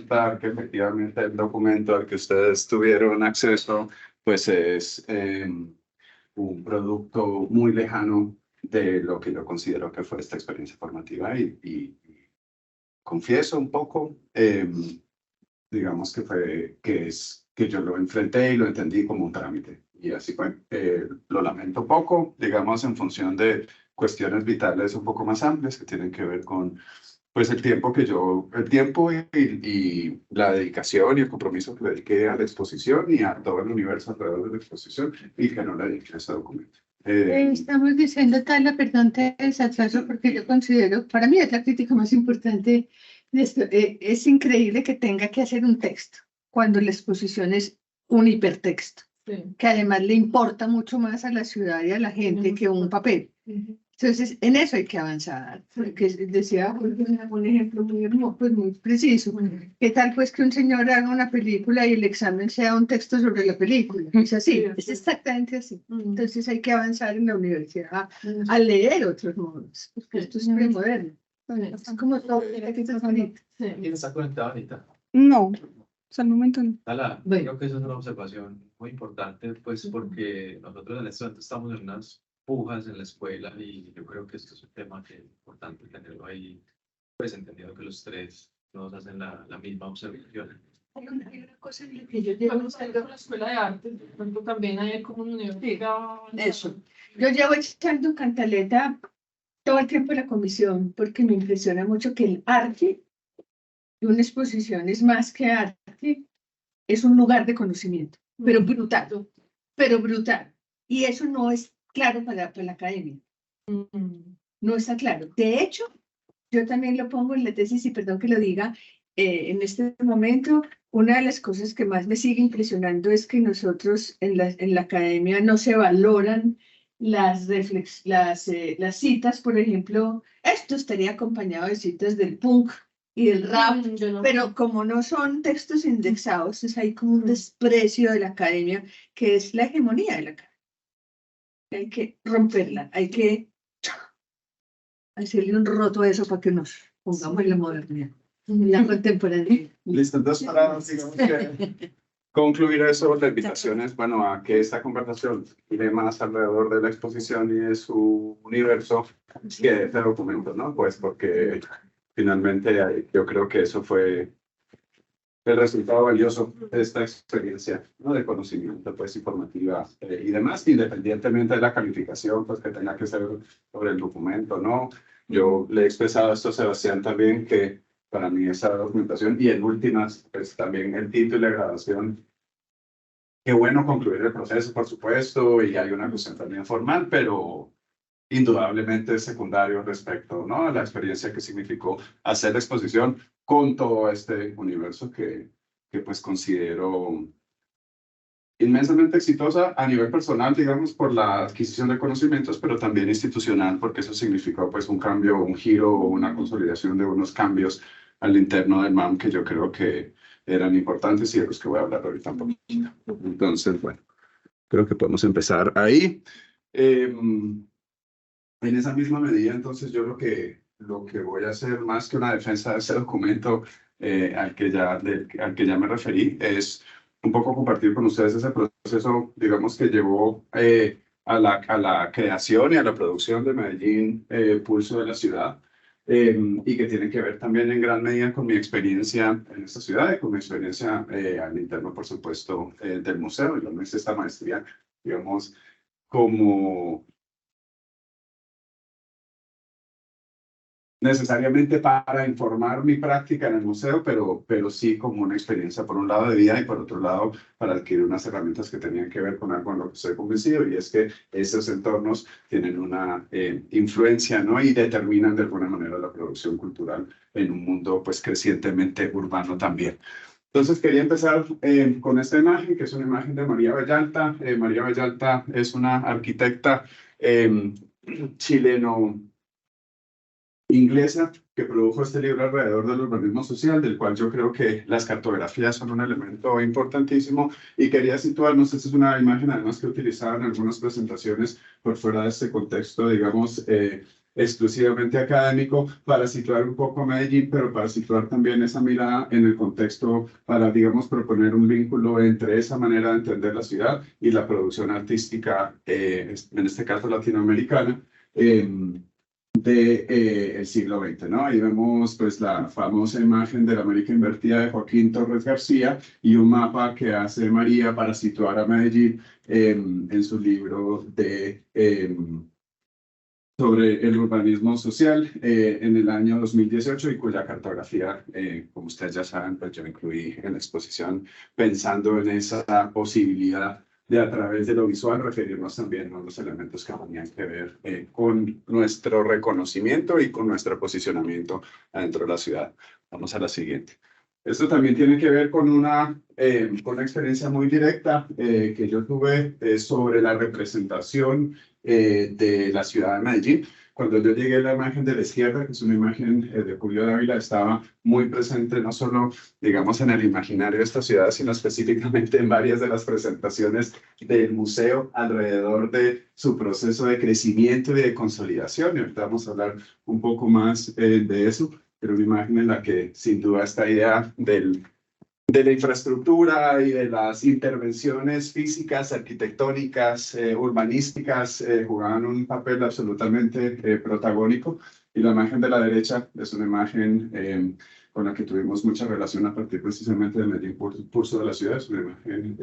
resaltar que efectivamente el documento al que ustedes tuvieron acceso, pues es un producto muy lejano de lo que yo considero que fue esta experiencia formativa y confieso un poco, digamos que yo lo enfrenté y lo entendí como un trámite. Y así fue. Lo lamento poco, digamos, en función de cuestiones vitales un poco más amplias que tienen que ver con pues el tiempo y la dedicación y el compromiso que le dediqué a la exposición y a todo el universo alrededor de la exposición y que no le dediqué a ese documento. Estamos diciendo tal, perdón, te desatraso porque yo considero, para mí es la crítica más importante de esto. Es increíble que tenga que hacer un texto cuando la exposición es un hipertexto, que además le importa mucho más a la ciudad y a la gente que un papel. Entonces, en eso hay que avanzar, porque decía un ejemplo muy hermoso, pues muy preciso. ¿Qué tal pues que un señor haga una película y el examen sea un texto sobre la película? Es así, es exactamente así. Entonces hay que avanzar en la universidad a leer otros modos, porque esto es premoderno. Es como todo lo que está bonito. ¿Quién está conectado ahorita? No, hasta el momento no. Creo que eso es una observación muy importante, pues porque nosotros en este momento estamos en unas pujas en la escuela y yo creo que esto es un tema que es importante tenerlo ahí, pues entendiendo que los tres nos hacen la misma observación. Hay una cosa en la que yo llevo la escuela de arte, también hay como una universidad. eso. Yo llevo echando cantaleta todo el tiempo en la comisión porque me impresiona mucho que el arte y una exposición es más que arte, es un lugar de conocimiento, pero brutal, pero brutal. Y eso no es claro para la academia. No está claro. De hecho, yo también lo pongo en la tesis y perdón que lo diga, en este momento, una de las cosas que más me sigue impresionando es que nosotros en la academia no se valoran las citas, por ejemplo, esto estaría acompañado de citas del punk y del rap, pero como no son textos indexados, es ahí como un desprecio de la academia, que es la hegemonía de la academia. Hay que romperla, hay que hacerle un roto a eso para que nos pongamos en la modernidad, en la contemporaneidad. Listo, entonces para digamos que concluir eso, la invitación es, bueno, a que esta conversación gire más alrededor de la exposición y de su universo que de este documento, ¿no? Pues porque finalmente yo creo que eso fue el resultado valioso de esta experiencia, ¿no? De conocimiento, pues, informativa y demás, independientemente de la calificación, pues, que tenga que ser sobre el documento, ¿no? Yo le he expresado esto a Sebastián también, que para mí esa documentación, y en últimas, pues, también el título y la graduación, qué bueno concluir el proceso, por supuesto, y hay una cuestión también formal, pero indudablemente es secundario respecto, ¿no? A la experiencia que significó hacer la exposición con todo este universo que pues considero inmensamente exitosa a nivel personal, digamos, por la adquisición de conocimientos, pero también institucional, porque eso significó pues un cambio, un giro, una consolidación de unos cambios al interno del MAM que yo creo que eran importantes y de los que voy a hablar ahorita un poquito. Entonces, bueno, creo que podemos empezar ahí. En esa misma medida, entonces, yo lo que voy a hacer, más que una defensa de ese documento al que ya me referí, es un poco compartir con ustedes ese proceso, digamos, que llevó a la creación y a la producción de Medellín, Pulso de la Ciudad, y que tiene que ver también en gran medida con mi experiencia en esta ciudad y con mi experiencia al interno, por supuesto, del museo. Yo no hice esta maestría, digamos, como necesariamente para informar mi práctica en el museo, pero sí como una experiencia por un lado de vida y por otro lado para adquirir unas herramientas que tenían que ver con algo en lo que estoy convencido, y es que esos entornos tienen una influencia, ¿no? Y determinan de alguna manera la producción cultural en un mundo pues crecientemente urbano también. Entonces quería empezar con esta imagen, que es una imagen de María Bellalta. María Bellalta es una arquitecta chileno inglesa que produjo este libro alrededor del urbanismo social, del cual yo creo que las cartografías son un elemento importantísimo, y quería situarnos. Esta es una imagen además que he utilizado en algunas presentaciones por fuera de este contexto, digamos, exclusivamente académico, para situar un poco a Medellín, pero para situar también esa mirada en el contexto, para, digamos, proponer un vínculo entre esa manera de entender la ciudad y la producción artística, en este caso latinoamericana, el siglo XX, ¿no? Ahí vemos pues la famosa imagen de la América invertida de Joaquín Torres García y un mapa que hace María para situar a Medellín en su libro sobre el urbanismo social en el año 2018 y cuya cartografía, como ustedes ya saben, pues yo incluí en la exposición pensando en esa posibilidad de a través de lo visual referirnos también a los elementos que tenían que ver con nuestro reconocimiento y con nuestro posicionamiento dentro de la ciudad. Vamos a la siguiente. Esto también tiene que ver con una experiencia muy directa que yo tuve sobre la representación de la ciudad de Medellín. Cuando yo llegué a la imagen de la izquierda, que es una imagen de Julio Dávila, estaba muy presente no solo, digamos, en el imaginario de esta ciudad, sino específicamente en varias de las presentaciones del museo alrededor de su proceso de crecimiento y de consolidación. Y ahorita vamos a hablar un poco más de eso, pero una imagen en la que sin duda esta idea de la infraestructura y de las intervenciones físicas, arquitectónicas, urbanísticas, jugaban un papel absolutamente protagónico. Y la imagen de la derecha es una imagen con la que tuvimos mucha relación a partir precisamente del Medellín Pulso de la Ciudad. Es una imagen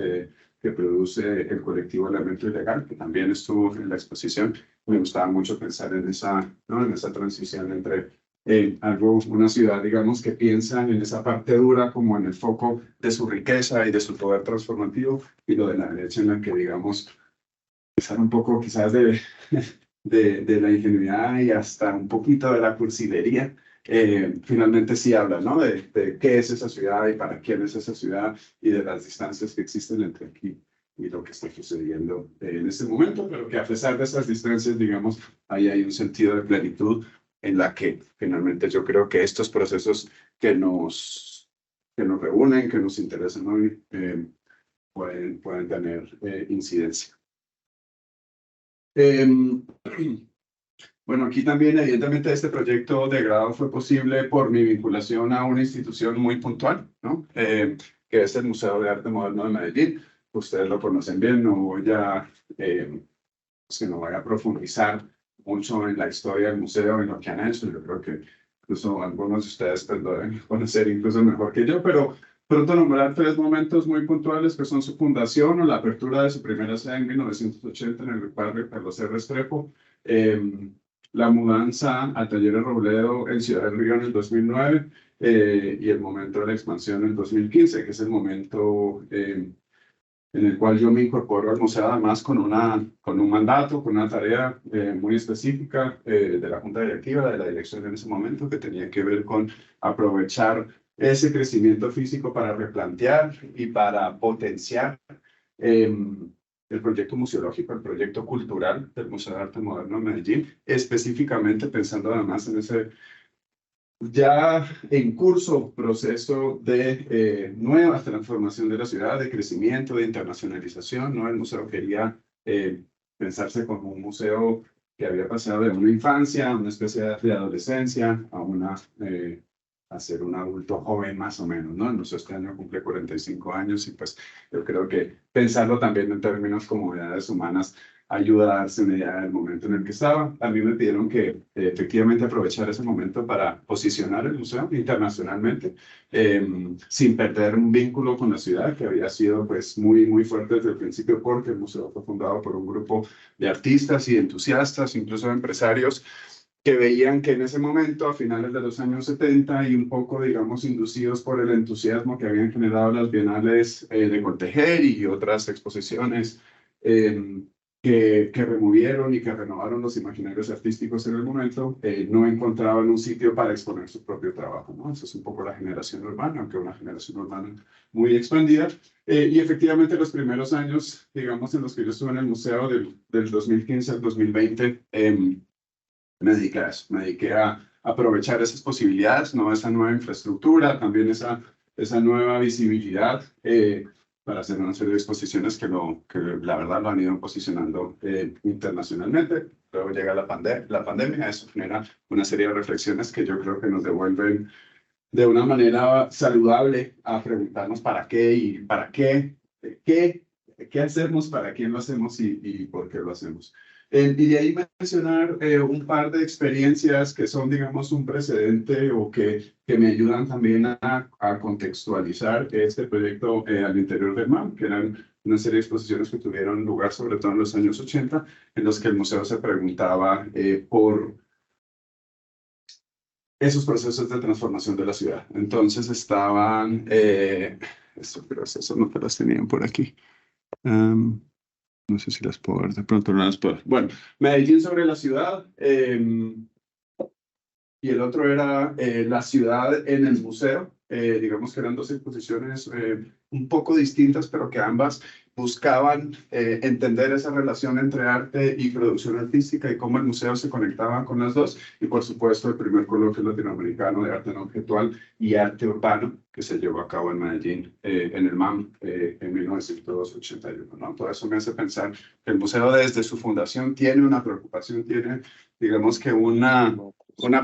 que produce el colectivo Elemento Ilegal, que también estuvo en la exposición. Me gustaba mucho pensar en esa, ¿no? En esa transición entre una ciudad, digamos, que piensa en esa parte dura como en el foco de su riqueza y de su poder transformativo, y lo de la derecha en la que, digamos, pensar un poco quizás de la ingenuidad y hasta un poquito de la cursilería. Finalmente sí habla, ¿no? De qué es esa ciudad y para quién es esa ciudad y de las distancias que existen entre aquí y lo que está sucediendo en este momento, pero que a pesar de esas distancias, digamos, ahí hay un sentido de plenitud en la que finalmente yo creo que estos procesos que nos reúnen, que nos interesan hoy, pueden tener incidencia. Bueno, aquí también evidentemente este proyecto de grado fue posible por mi vinculación a una institución muy puntual, ¿no? Que es el Museo de Arte Moderno de Medellín. Ustedes lo conocen bien, no voy a, pues que no voy a profundizar mucho en la historia del museo, en lo que han hecho. Yo creo que incluso algunos de ustedes pues, lo deben conocer incluso mejor que yo, pero pronto nombrar tres momentos muy puntuales que son su fundación o la apertura de su primera sede en 1980 en el barrio Carlos R. Restrepo, la mudanza al Taller Robledo en Ciudad del Río en el 2009 y el momento de la expansión en el 2015, que es el momento en el cual yo me incorporo al museo además con un mandato, con una tarea muy específica de la Junta Directiva, de la dirección en ese momento, que tenía que ver con aprovechar ese crecimiento físico para replantear y para potenciar el proyecto museológico, el proyecto cultural del Museo de Arte Moderno de Medellín, específicamente pensando además en ese ya en curso proceso de nueva transformación de la ciudad, de crecimiento, de internacionalización, ¿no? El museo quería pensarse como un museo que había pasado de una infancia a una especie de adolescencia, a ser un adulto joven más o menos, ¿no? El museo este año cumple 45 años y pues yo creo que pensarlo también en términos como edades humanas ayuda a darse una idea del momento en el que estaba. A mí me pidieron que efectivamente aprovechar ese momento para posicionar el museo internacionalmente, sin perder un vínculo con la ciudad que había sido pues muy, muy fuerte desde el principio, porque el museo fue fundado por un grupo de artistas y entusiastas, incluso empresarios, que veían que en ese momento, a finales de los años 70 y un poco, digamos, inducidos por el entusiasmo que habían generado las bienales de Cortejer y otras exposiciones que removieron y que renovaron los imaginarios artísticos en el momento, no encontraban un sitio para exponer su propio trabajo, ¿no? Eso es un poco la generación urbana, aunque una generación urbana muy expandida. Y efectivamente los primeros años, digamos, en los que yo estuve en el museo del 2015 al 2020, me dediqué a eso, me dediqué a aprovechar esas posibilidades, ¿no? Esa nueva infraestructura, también esa nueva visibilidad para hacer una serie de exposiciones que la verdad lo han ido posicionando internacionalmente. Luego llega la pandemia, eso genera una serie de reflexiones que yo creo que nos devuelven de una manera saludable a preguntarnos para qué y para qué, qué hacemos, para quién lo hacemos y por qué lo hacemos. Y de ahí mencionar un par de experiencias que son, digamos, un precedente o que me ayudan también a contextualizar este proyecto al interior del MAM, que eran una serie de exposiciones que tuvieron lugar sobre todo en los años 80, en los que el museo se preguntaba por esos procesos de transformación de la ciudad. Entonces estaban, eso no te las tenían por aquí. No sé si las puedo ver, de pronto no las puedo ver. Bueno, Medellín sobre la ciudad, y el otro era la ciudad en el museo. Digamos que eran dos exposiciones un poco distintas, pero que ambas buscaban entender esa relación entre arte y producción artística y cómo el museo se conectaba con las dos. Y por supuesto, el primer coloquio latinoamericano de arte no objetual y arte urbano que se llevó a cabo en Medellín, en el MAM, en 1981, ¿no? Todo eso me hace pensar que el museo desde su fundación tiene una preocupación, tiene, digamos que una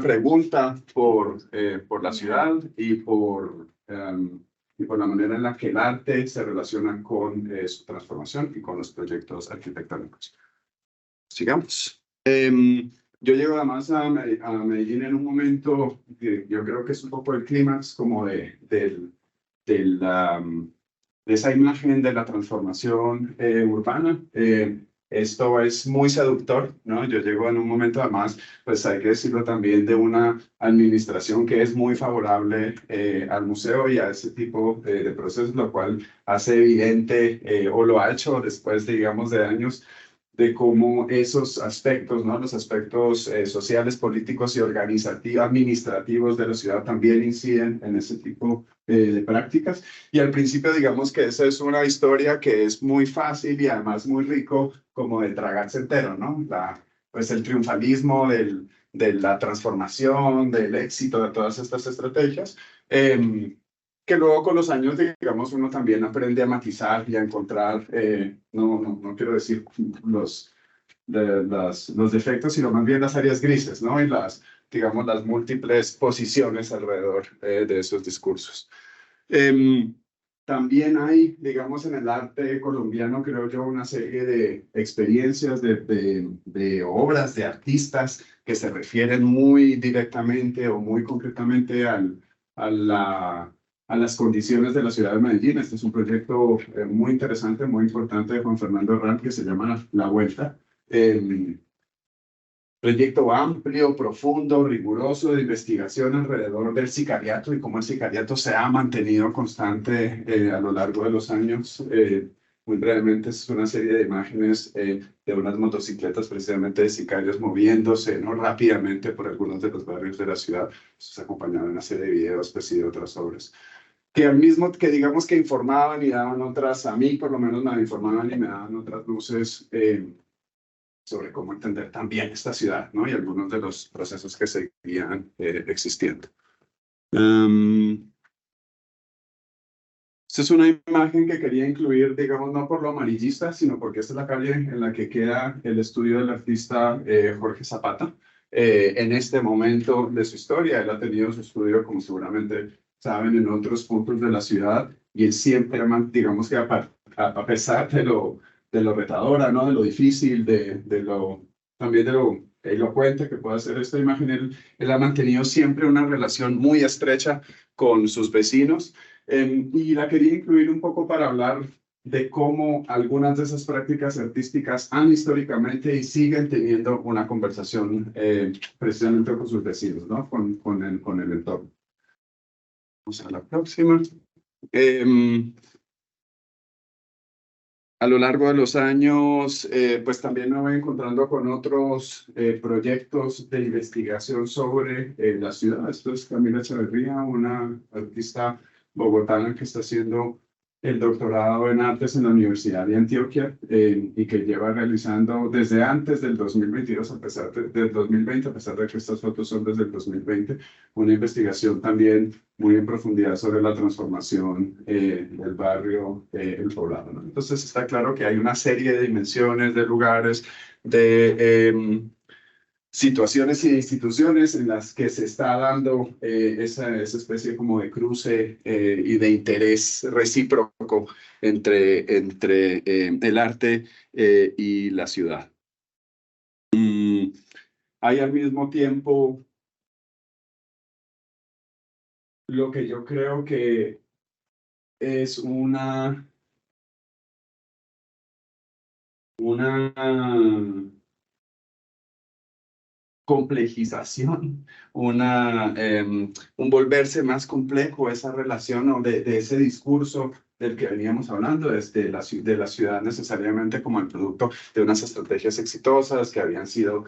pregunta por la ciudad y por la manera en la que el arte se relaciona con su transformación y con los proyectos arquitectónicos. Sigamos. Yo llego además a Medellín en un momento que yo creo que es un poco el clímax como de esa imagen de la transformación urbana. Esto es muy seductor, ¿no? Yo llego en un momento, además, pues hay que decirlo también, de una administración que es muy favorable al museo y a ese tipo de procesos, lo cual hace evidente, o lo ha hecho después, digamos, de años, de cómo esos aspectos, ¿no? Los aspectos sociales, políticos y administrativos de la ciudad también inciden en ese tipo de prácticas. Y al principio, digamos que esa es una historia que es muy fácil y además muy rico como de tragarse entero, ¿no? Pues el triunfalismo de la transformación, del éxito de todas estas estrategias. Que luego con los años, digamos, uno también aprende a matizar y a encontrar, no quiero decir los defectos, sino más bien las áreas grises, ¿no? Y digamos, las múltiples posiciones alrededor de esos discursos. También hay, digamos, en el arte colombiano, creo yo, una serie de experiencias, de obras, de artistas que se refieren muy directamente o muy concretamente a las condiciones de la ciudad de Medellín. Este es un proyecto muy interesante, muy importante de Juan Fernando Herrán, que se llama La Vuelta. Proyecto amplio, profundo, riguroso de investigación alrededor del sicariato y cómo el sicariato se ha mantenido constante a lo largo de los años. Muy brevemente, es una serie de imágenes de unas motocicletas precisamente de sicarios moviéndose, ¿no? Rápidamente por algunos de los barrios de la ciudad. Eso se acompañaba de una serie de videos, pues, y de otras obras. Que digamos que informaban y daban otras, a mí por lo menos me informaban y me daban otras luces sobre cómo entender también esta ciudad, ¿no? Y algunos de los procesos que seguían existiendo. Esta es una imagen que quería incluir, digamos, no por lo amarillista, sino porque esta es la calle en la que queda el estudio del artista Jorge Zapata. En este momento de su historia, él ha tenido su estudio, como seguramente saben, en otros puntos de la ciudad, y él siempre, digamos que a pesar de lo retadora, ¿no? De lo difícil, también de lo elocuente que puede hacer esta imagen, él ha mantenido siempre una relación muy estrecha con sus vecinos. Y la quería incluir un poco para hablar de cómo algunas de esas prácticas artísticas han históricamente y siguen teniendo una conversación precisamente con sus vecinos, ¿no? Con el entorno. Vamos a la próxima. A lo largo de los años, pues también me voy encontrando con otros proyectos de investigación sobre la ciudad. Esto es Camila Echeverría, una artista bogotana que está haciendo el doctorado en artes en la Universidad de Antioquia y que lleva realizando desde antes del 2022, del 2020, a pesar de que estas fotos son desde el 2020, una investigación también muy en profundidad sobre la transformación del barrio El Poblado, ¿no? Entonces está claro que hay una serie de dimensiones, de lugares, de situaciones y instituciones en las que se está dando esa especie como de cruce y de interés recíproco entre el arte y la ciudad. Hay al mismo tiempo lo que yo creo que es una complejización, un volverse más complejo esa relación o de ese discurso del que veníamos hablando, desde de la ciudad necesariamente como el producto de unas estrategias exitosas que habían sido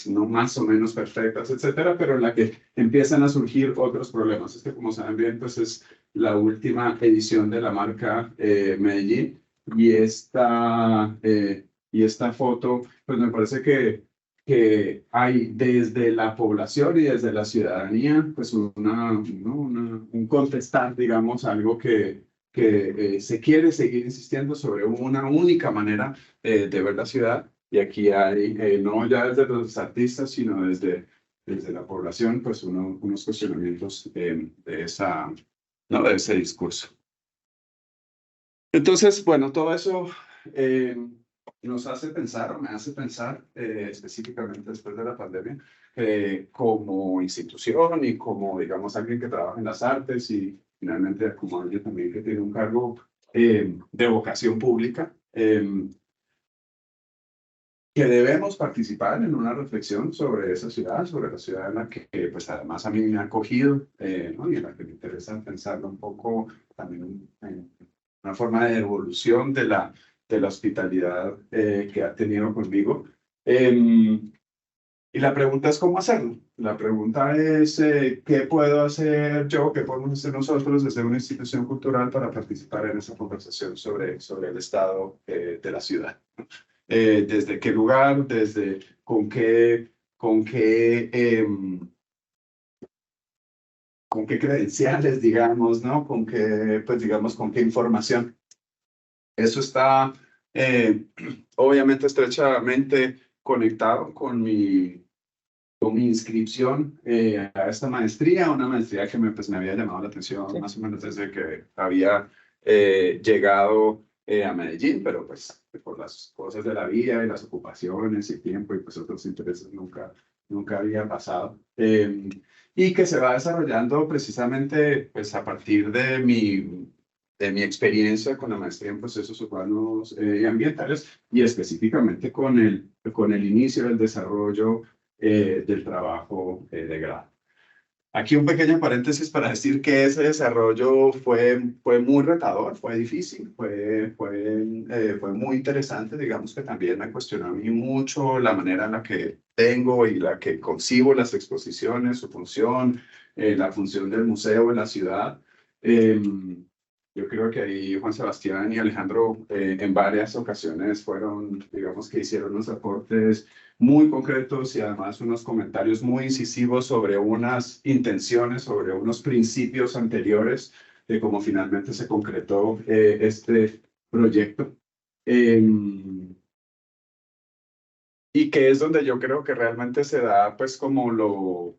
no más o menos perfectas, etcétera, pero en la que empiezan a surgir otros problemas. Como saben bien, pues es la última edición de la marca Medellín y esta foto, pues me parece que hay desde la población y desde la ciudadanía, pues un contestar, digamos, algo que se quiere seguir insistiendo sobre una única manera de ver la ciudad. Y aquí hay, no ya desde los artistas, sino desde la población, pues unos cuestionamientos ¿no? de ese discurso. Entonces, bueno, todo eso nos hace pensar, o me hace pensar, específicamente después de la pandemia, como institución y como, digamos, alguien que trabaja en las artes y finalmente como alguien también que tiene un cargo de vocación pública, que debemos participar en una reflexión sobre esa ciudad, sobre la ciudad en la que, pues además a mí me ha acogido, ¿no? Y en la que me interesa pensarlo un poco también en una forma de evolución de la hospitalidad que ha tenido conmigo. Y la pregunta es cómo hacerlo. La pregunta es qué puedo hacer yo, qué podemos hacer nosotros desde una institución cultural para participar en esa conversación sobre el estado de la ciudad. Desde qué lugar, desde con qué credenciales, digamos, ¿no? Pues digamos, con qué información. Eso está obviamente estrechamente conectado con mi inscripción a esta maestría, una maestría que pues, me había llamado la atención más o menos desde que había llegado a Medellín, pero pues por las cosas de la vida y las ocupaciones y tiempo y pues otros intereses nunca había pasado. Y que se va desarrollando precisamente pues a partir de mi experiencia con la maestría en procesos urbanos y ambientales y específicamente con el inicio del desarrollo del trabajo de grado. Aquí un pequeño paréntesis para decir que ese desarrollo fue muy retador, fue difícil, fue muy interesante, digamos que también me cuestionó a mí mucho la manera en la que tengo y la que concibo las exposiciones, su función, la función del museo en la ciudad. Yo creo que ahí Juan Sebastián y Alejandro en varias ocasiones digamos que hicieron unos aportes muy concretos y además unos comentarios muy incisivos sobre unas intenciones, sobre unos principios anteriores de cómo finalmente se concretó este proyecto. Y que es donde yo creo que realmente se da pues como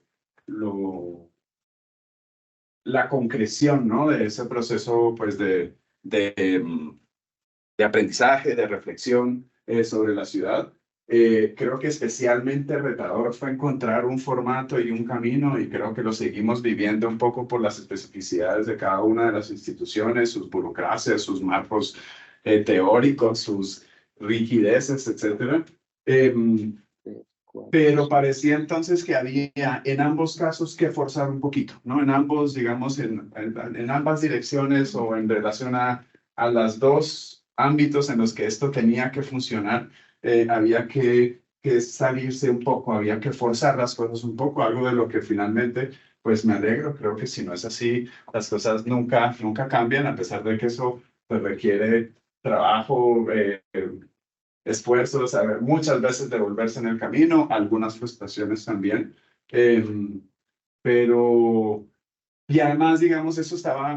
la concreción, ¿no? De ese proceso pues de aprendizaje, de reflexión sobre la ciudad. Creo que especialmente retador fue encontrar un formato y un camino y creo que lo seguimos viviendo un poco por las especificidades de cada una de las instituciones, sus burocracias, sus marcos teóricos, sus rigideces, etc. Pero parecía entonces que había en ambos casos que forzar un poquito, ¿no? En ambos, digamos, en ambas direcciones o en relación a las dos ámbitos en los que esto tenía que funcionar, había que salirse un poco, había que forzar las cosas un poco, algo de lo que finalmente, pues me alegro, creo que si no es así, las cosas nunca cambian, a pesar de que eso pues requiere trabajo, esfuerzos, muchas veces devolverse en el camino, algunas frustraciones también. Pero, y además, digamos, eso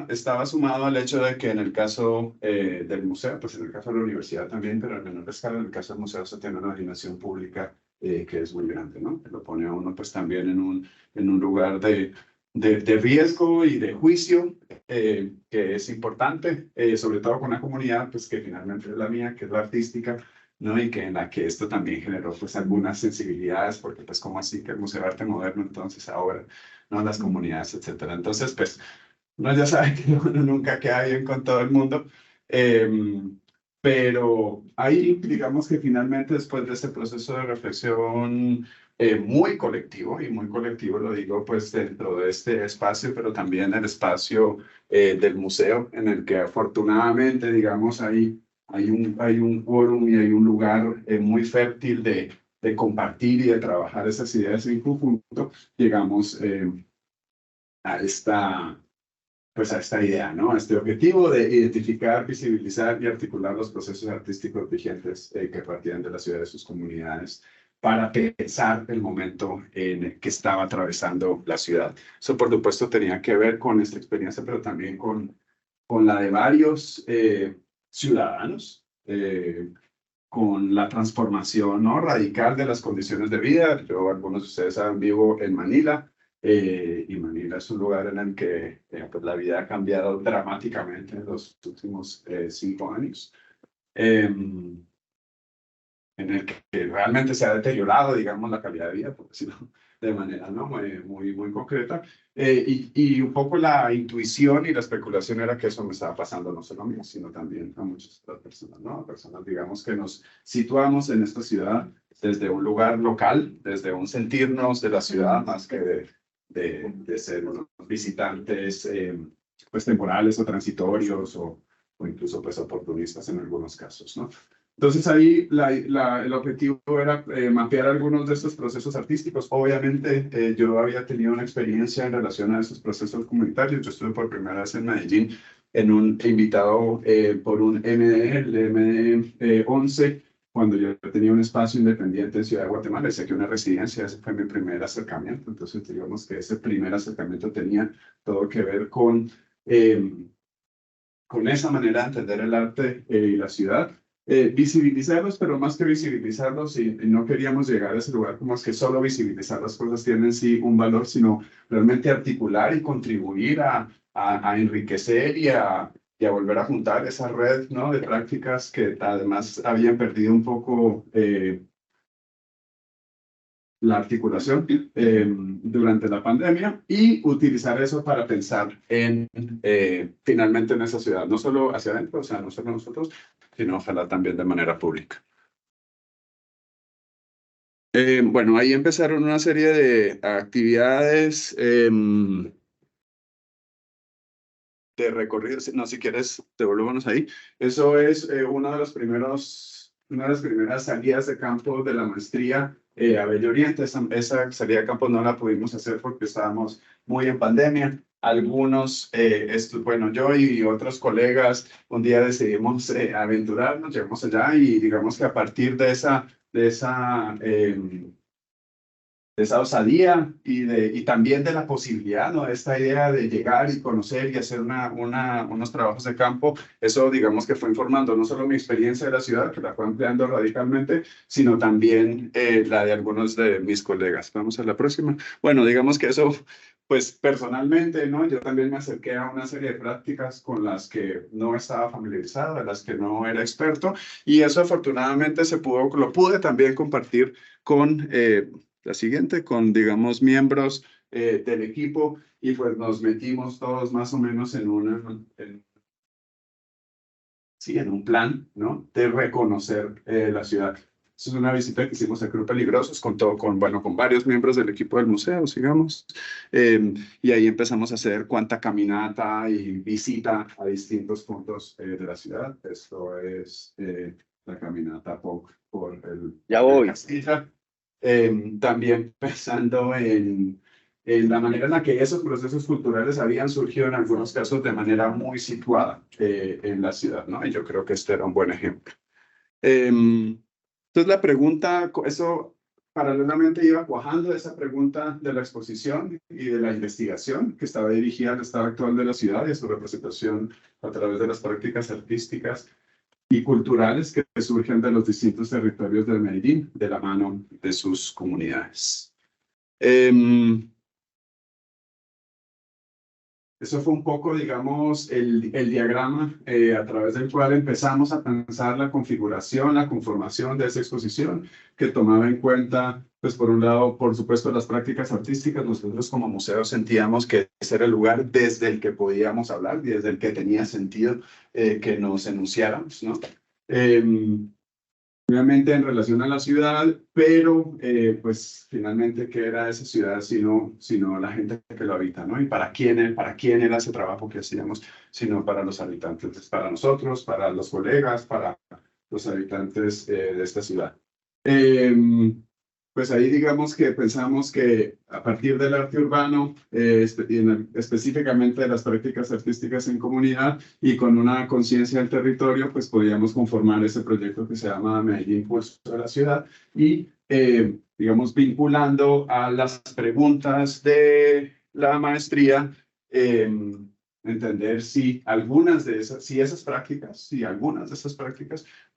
estaba sumado al hecho de que en el caso del museo, pues en el caso de la universidad también, pero en menor escala, en el caso del museo se tiene una dimensión pública que es muy grande, ¿no? Que lo pone a uno pues también en un lugar de riesgo y de juicio, que es importante, sobre todo con una comunidad pues que finalmente es la mía, que es la artística, ¿no? Y que en la que esto también generó pues algunas sensibilidades, porque pues como así que el Museo de Arte Moderno entonces ahora, ¿no? Las comunidades, etcétera. Entonces pues uno ya sabe que uno nunca queda bien con todo el mundo, pero ahí digamos que finalmente después de este proceso de reflexión muy colectivo lo digo pues dentro de este espacio, pero también el espacio del museo en el que afortunadamente digamos hay un quórum y hay un lugar muy fértil de compartir y de trabajar esas ideas en conjunto, llegamos a esta pues a esta idea, ¿no? A este objetivo de identificar, visibilizar y articular los procesos artísticos vigentes que partían de la ciudad de sus comunidades para pensar el momento en el que estaba atravesando la ciudad. Eso, por supuesto, tenía que ver con esta experiencia, pero también con la de varios ciudadanos, con la transformación, ¿no? Radical de las condiciones de vida. Yo, algunos de ustedes saben, vivo en Manila, y Manila es un lugar en el que pues la vida ha cambiado dramáticamente en los últimos 5 años, en el que realmente se ha deteriorado, digamos, la calidad de vida, por decirlo de manera, ¿no? Muy concreta. Y un poco la intuición y la especulación era que eso me estaba pasando no solo a mí, sino también a muchas otras personas, ¿no? Personas, digamos, que nos situamos en esta ciudad desde un lugar local, desde un sentirnos de la ciudad, más que de ser unos visitantes pues temporales o transitorios o incluso pues oportunistas en algunos casos, ¿no? Entonces ahí el objetivo era mapear algunos de estos procesos artísticos. Obviamente yo había tenido una experiencia en relación a esos procesos comunitarios. Yo estuve por primera vez en Medellín invitado por un MD, el MD 11, cuando yo tenía un espacio independiente en Ciudad de Guatemala. Decía que una residencia, ese fue mi primer acercamiento. Entonces digamos que ese primer acercamiento tenía todo que ver con esa manera de entender el arte y la ciudad. Visibilizarlos, pero más que visibilizarlos, y no queríamos llegar a ese lugar como es que solo visibilizar las cosas tienen sí un valor, sino realmente articular y contribuir a enriquecer y a volver a juntar esa red, ¿no? De prácticas que además habían perdido un poco la articulación durante la pandemia, y utilizar eso para pensar finalmente en esa ciudad, no solo hacia adentro, o sea, no solo nosotros, sino ojalá también de manera pública. Bueno, ahí empezaron una serie de actividades de recorridos. No, si quieres, devolvámonos ahí. Eso es una de las primeras salidas de campo de la maestría a Bello Oriente. Esa salida de campo no la pudimos hacer porque estábamos muy en pandemia. Algunos, bueno, yo y otros colegas un día decidimos aventurarnos, llegamos allá y digamos que a partir de esa osadía y también de la posibilidad, ¿no? Esta idea de llegar y conocer y hacer unos trabajos de campo, eso digamos que fue informando no solo mi experiencia de la ciudad, que la fue ampliando radicalmente, sino también la de algunos de mis colegas. Vamos a la próxima. Bueno, digamos que eso, pues personalmente, ¿no? Yo también me acerqué a una serie de prácticas con las que no estaba familiarizado, de las que no era experto, y eso afortunadamente lo pude también compartir con la siguiente, con, digamos, miembros del equipo, y pues nos metimos todos más o menos en un plan, ¿no? De reconocer la ciudad. Es una visita que hicimos a Club Peligrosos con varios miembros del equipo del museo, digamos, y ahí empezamos a hacer cuanta caminata y visita a distintos puntos de la ciudad. Esto es la caminata por el Ya voy. Castilla. También pensando en en la manera en la que esos procesos culturales habían surgido en algunos casos de manera muy situada en la ciudad, ¿no? Y yo creo que este era un buen ejemplo. Entonces la pregunta, eso paralelamente iba cuajando esa pregunta de la exposición y de la investigación que estaba dirigida al estado actual de la ciudad y a su representación a través de las prácticas artísticas y culturales que surgen de los distintos territorios del Medellín, de la mano de sus comunidades. Eso fue un poco, digamos, el diagrama a través del cual empezamos a pensar la configuración, la conformación de esa exposición, que tomaba en cuenta, pues por un lado, por supuesto, las prácticas artísticas. Nosotros como museo sentíamos que ese era el lugar desde el que podíamos hablar y desde el que tenía sentido que nos enunciáramos, ¿no? Obviamente en relación a la ciudad, pero pues finalmente, ¿qué era esa ciudad sino la gente que lo habita, ¿no? Y para quién era ese trabajo que hacíamos, sino para los habitantes, para nosotros, para los colegas, para los habitantes de esta ciudad. Pues ahí digamos que pensamos que a partir del arte urbano, específicamente de las prácticas artísticas en comunidad y con una conciencia del territorio, pues podíamos conformar ese proyecto que se llama Medellín Pulso de la Ciudad y, digamos, vinculando a las preguntas de la maestría, entender si algunas de esas prácticas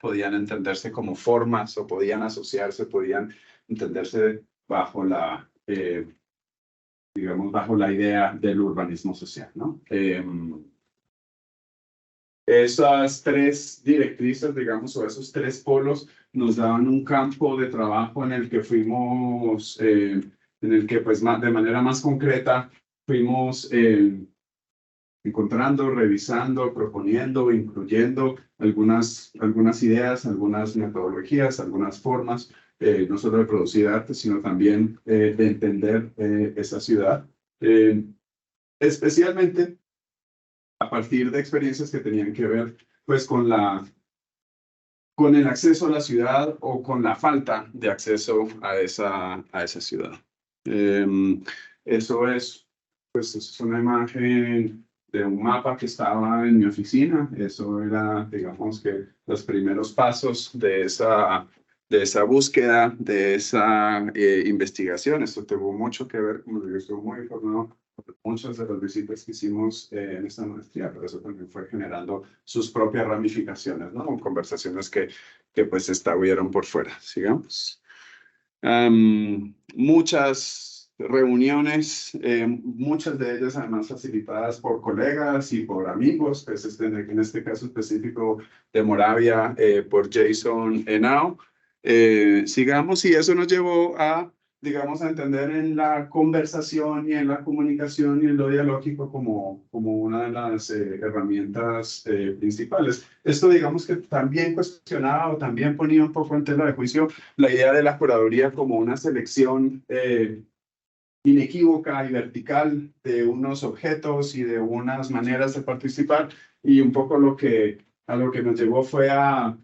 podían entenderse como formas o podían asociarse, podían entenderse bajo la, digamos, bajo la idea del urbanismo social, ¿no? Esas tres directrices, digamos, o esos tres polos nos daban un campo de trabajo en el que fuimos, en el que pues de manera más concreta fuimos encontrando, revisando, proponiendo, incluyendo algunas ideas, algunas metodologías, algunas formas, no solo de producir arte, sino también de entender esa ciudad, especialmente a partir de experiencias que tenían que ver pues con el acceso a la ciudad o con la falta de acceso a esa ciudad. Eso es una imagen de un mapa que estaba en mi oficina. Eso era, digamos, que los primeros pasos de esa búsqueda, de esa investigación. Esto tuvo mucho que ver, como yo estoy muy informado, muchas de las visitas que hicimos en esta maestría, pero eso también fue generando sus propias ramificaciones, ¿no? Conversaciones que pues establecieron por fuera. Sigamos. Muchas reuniones, muchas de ellas además facilitadas por colegas y por amigos, pues en este caso específico de Moravia, por Jason Henao. Sigamos, y eso nos llevó a, digamos, a entender en la conversación y en la comunicación y en lo dialógico como una de las herramientas principales. Esto, digamos, que también cuestionaba o también ponía un poco en tela de juicio la idea de la curaduría como una selección inequívoca y vertical de unos objetos y de unas maneras de participar, y un poco a lo que nos llevó fue a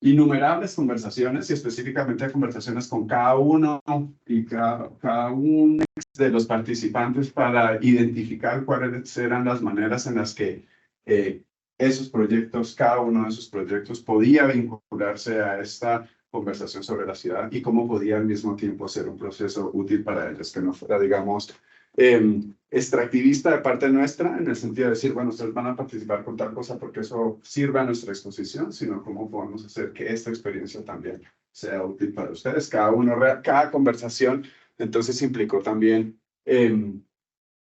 innumerables conversaciones, y específicamente conversaciones con cada uno y cada uno de los participantes para identificar cuáles eran las maneras en las que esos proyectos, cada uno de esos proyectos podía vincularse a esta conversación sobre la ciudad y cómo podía al mismo tiempo ser un proceso útil para ellos, que no fuera, digamos, extractivista de parte nuestra, en el sentido de decir, bueno, ustedes van a participar con tal cosa porque eso sirva a nuestra exposición, sino cómo podemos hacer que esta experiencia también sea útil para ustedes. Cada conversación, entonces, implicó también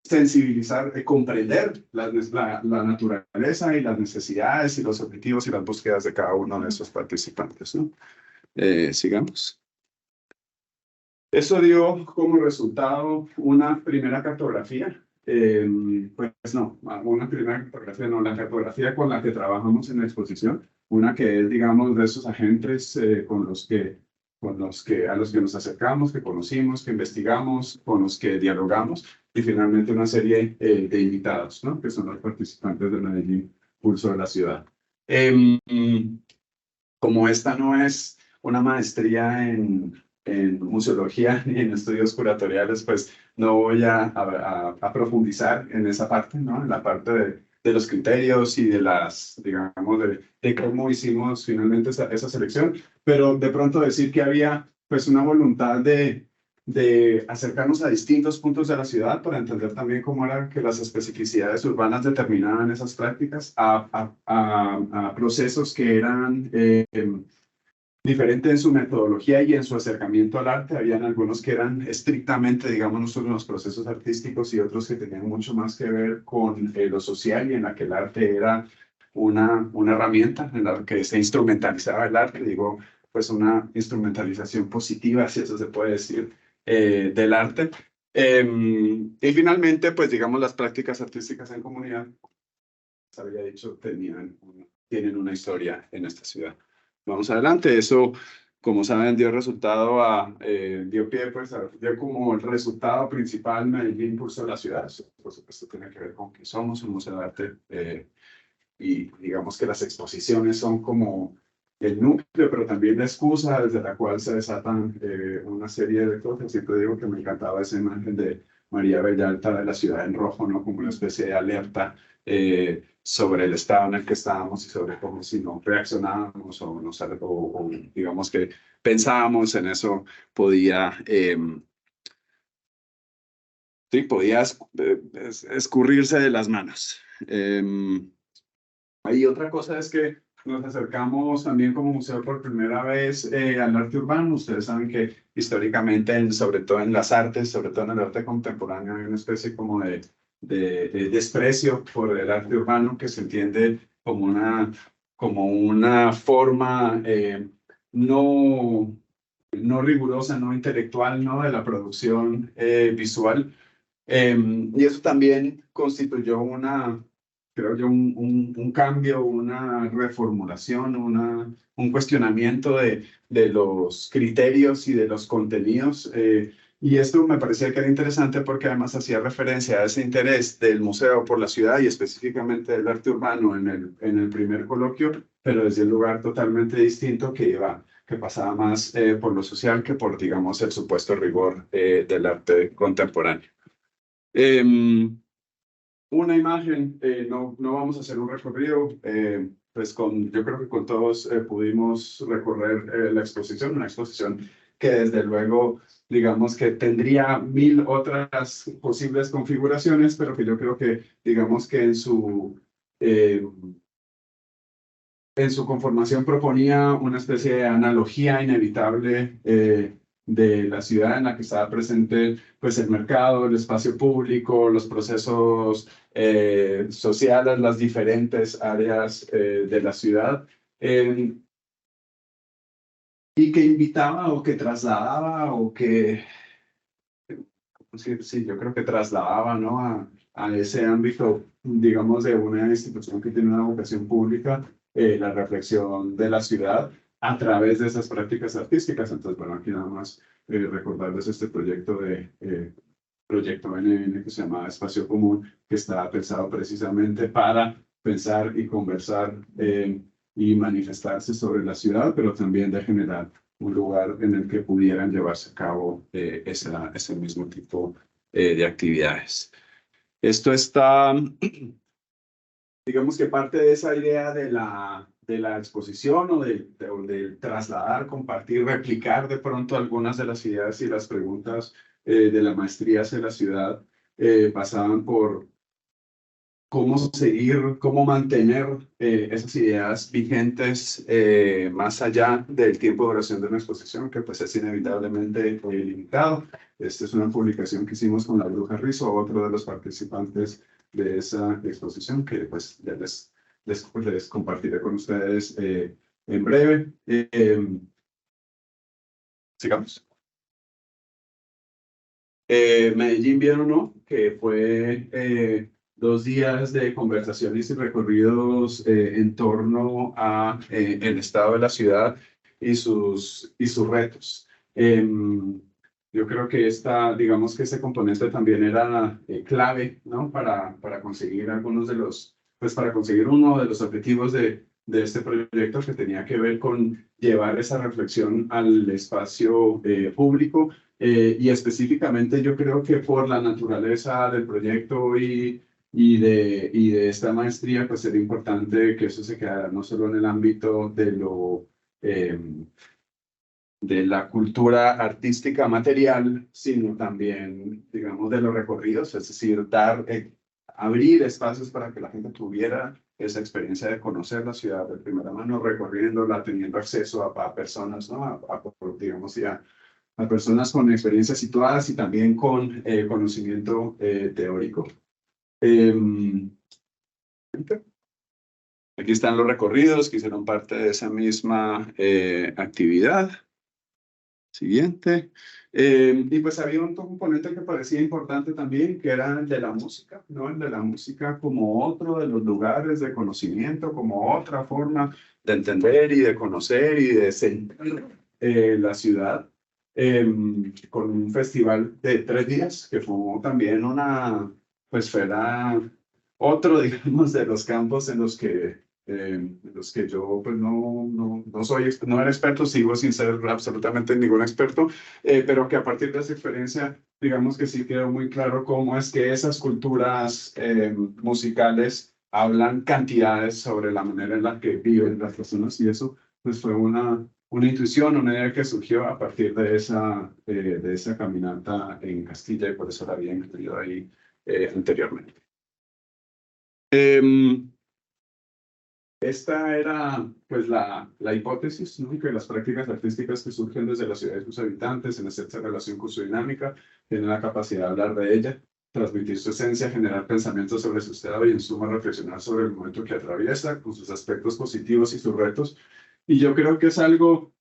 sensibilizar, comprender la naturaleza y las necesidades y los objetivos y las búsquedas de cada uno de esos participantes, ¿no? Sigamos. Eso dio como resultado una primera cartografía. Pues no, una primera cartografía, no, la cartografía con la que trabajamos en la exposición, una que es, digamos, de esos agentes a los que nos acercamos, que conocimos, que investigamos, con los que dialogamos, y finalmente una serie de invitados, ¿no? Que son los participantes de Medellín Pulso de la Ciudad. Como esta no es una maestría en museología ni en estudios curatoriales, pues no voy a profundizar en esa parte, ¿no? En la parte de los criterios y de las, digamos, de cómo hicimos finalmente esa selección, pero de pronto decir que había pues una voluntad de acercarnos a distintos puntos de la ciudad para entender también cómo era que las especificidades urbanas determinaban esas prácticas a procesos que eran diferentes en su metodología y en su acercamiento al arte. Habían algunos que eran estrictamente, digamos, nosotros los procesos artísticos y otros que tenían mucho más que ver con lo social y en la que el arte era una herramienta en la que se instrumentalizaba el arte, digo, pues una instrumentalización positiva, si eso se puede decir, del arte. Y finalmente, pues digamos, las prácticas artísticas en comunidad, se había dicho, tienen una historia en esta ciudad. Vamos adelante, eso, como saben, dio resultado dio pie, pues, dio como el resultado principal Medellín Impulso de la ciudad. Eso, por supuesto, tiene que ver con que somos un museo de arte y digamos que las exposiciones son como el núcleo, pero también la excusa desde la cual se desatan una serie de cosas. Siempre digo que me encantaba esa imagen de María Bellalta de la ciudad en rojo, ¿no? Como una especie de alerta sobre el estado en el que estábamos y sobre cómo si no reaccionábamos o digamos que pensábamos en eso podía escurrirse de las manos. Y otra cosa es que nos acercamos también como museo por primera vez al arte urbano. Ustedes saben que históricamente, sobre todo en las artes, sobre todo en el arte contemporáneo, hay una especie como de desprecio por el arte urbano que se entiende como una forma no rigurosa, no intelectual, ¿no? De la producción visual. Y eso también constituyó creo yo, un cambio, una reformulación, un cuestionamiento de los criterios y de los contenidos. Y esto me parecía que era interesante porque además hacía referencia a ese interés del museo por la ciudad y específicamente del arte urbano en el primer coloquio, pero desde un lugar totalmente distinto que pasaba más por lo social que por, digamos, el supuesto rigor del arte contemporáneo. Una imagen, no vamos a hacer un recorrido, pues yo creo que con todos pudimos recorrer la exposición, una exposición que desde luego, digamos que tendría 1000 otras posibles configuraciones, pero que yo creo que, digamos que en su conformación proponía una especie de analogía inevitable de la ciudad en la que estaba presente pues el mercado, el espacio público, los procesos sociales, las diferentes áreas de la ciudad, y que invitaba o que trasladaba o que, sí, yo creo que trasladaba, ¿no? a ese ámbito, digamos, de una institución que tiene una vocación pública, la reflexión de la ciudad a través de esas prácticas artísticas. Entonces, bueno, aquí nada más recordarles este proyecto NN que se llama Espacio Común, que está pensado precisamente para pensar y conversar y manifestarse sobre la ciudad, pero también de generar un lugar en el que pudieran llevarse a cabo ese mismo tipo de actividades. Esto está, digamos que parte de esa idea de la exposición o de trasladar, compartir, replicar de pronto algunas de las ideas y las preguntas de la maestría hacia la ciudad pasaban por cómo mantener esas ideas vigentes más allá del tiempo de duración de una exposición, que pues es inevitablemente limitado. Esta es una publicación que hicimos con la Bruja Rizzo, otro de los participantes de esa exposición, que pues ya les compartiré con ustedes en breve. Sigamos. Medellín, bien o no, que fue 2 días de conversaciones y recorridos en torno a el estado de la ciudad y sus retos. Yo creo que digamos que ese componente también era clave, ¿no? Para conseguir para conseguir uno de los objetivos de de este proyecto, que tenía que ver con llevar esa reflexión al espacio público, y específicamente yo creo que por la naturaleza del proyecto y de esta maestría, pues era importante que eso se quedara no solo en el ámbito de la cultura artística material, sino también, digamos, de los recorridos, es decir, abrir espacios para que la gente tuviera esa experiencia de conocer la ciudad de primera mano, recorriéndola, teniendo acceso a personas, ¿no? Digamos, a personas con experiencias situadas y también con conocimiento teórico. Aquí están los recorridos que hicieron parte de esa misma actividad. Siguiente. Y pues había un componente que parecía importante también, que era el de la música, ¿no? El de la música como otro de los lugares de conocimiento, como otra forma de entender y de conocer y de sentir la ciudad, con un festival de 3 días, que fue también pues era otro, digamos, de los campos en los que yo pues no era experto, sigo sin ser absolutamente ningún experto, pero que a partir de esa experiencia, digamos que sí quedó muy claro cómo es que esas culturas musicales hablan cantidades sobre la manera en la que viven las personas, y eso pues fue una intuición, una idea que surgió a partir de esa caminata en Castilla, y por eso la había incluido ahí anteriormente. Esta era pues la hipótesis, ¿no? Que las prácticas artísticas que surgen desde la ciudad y sus habitantes, en estrecha relación con su dinámica, tienen la capacidad de hablar de ella, transmitir su esencia, generar pensamientos sobre su estado y en suma reflexionar sobre el momento que atraviesa, con sus aspectos positivos y sus retos. Y yo creo que es algo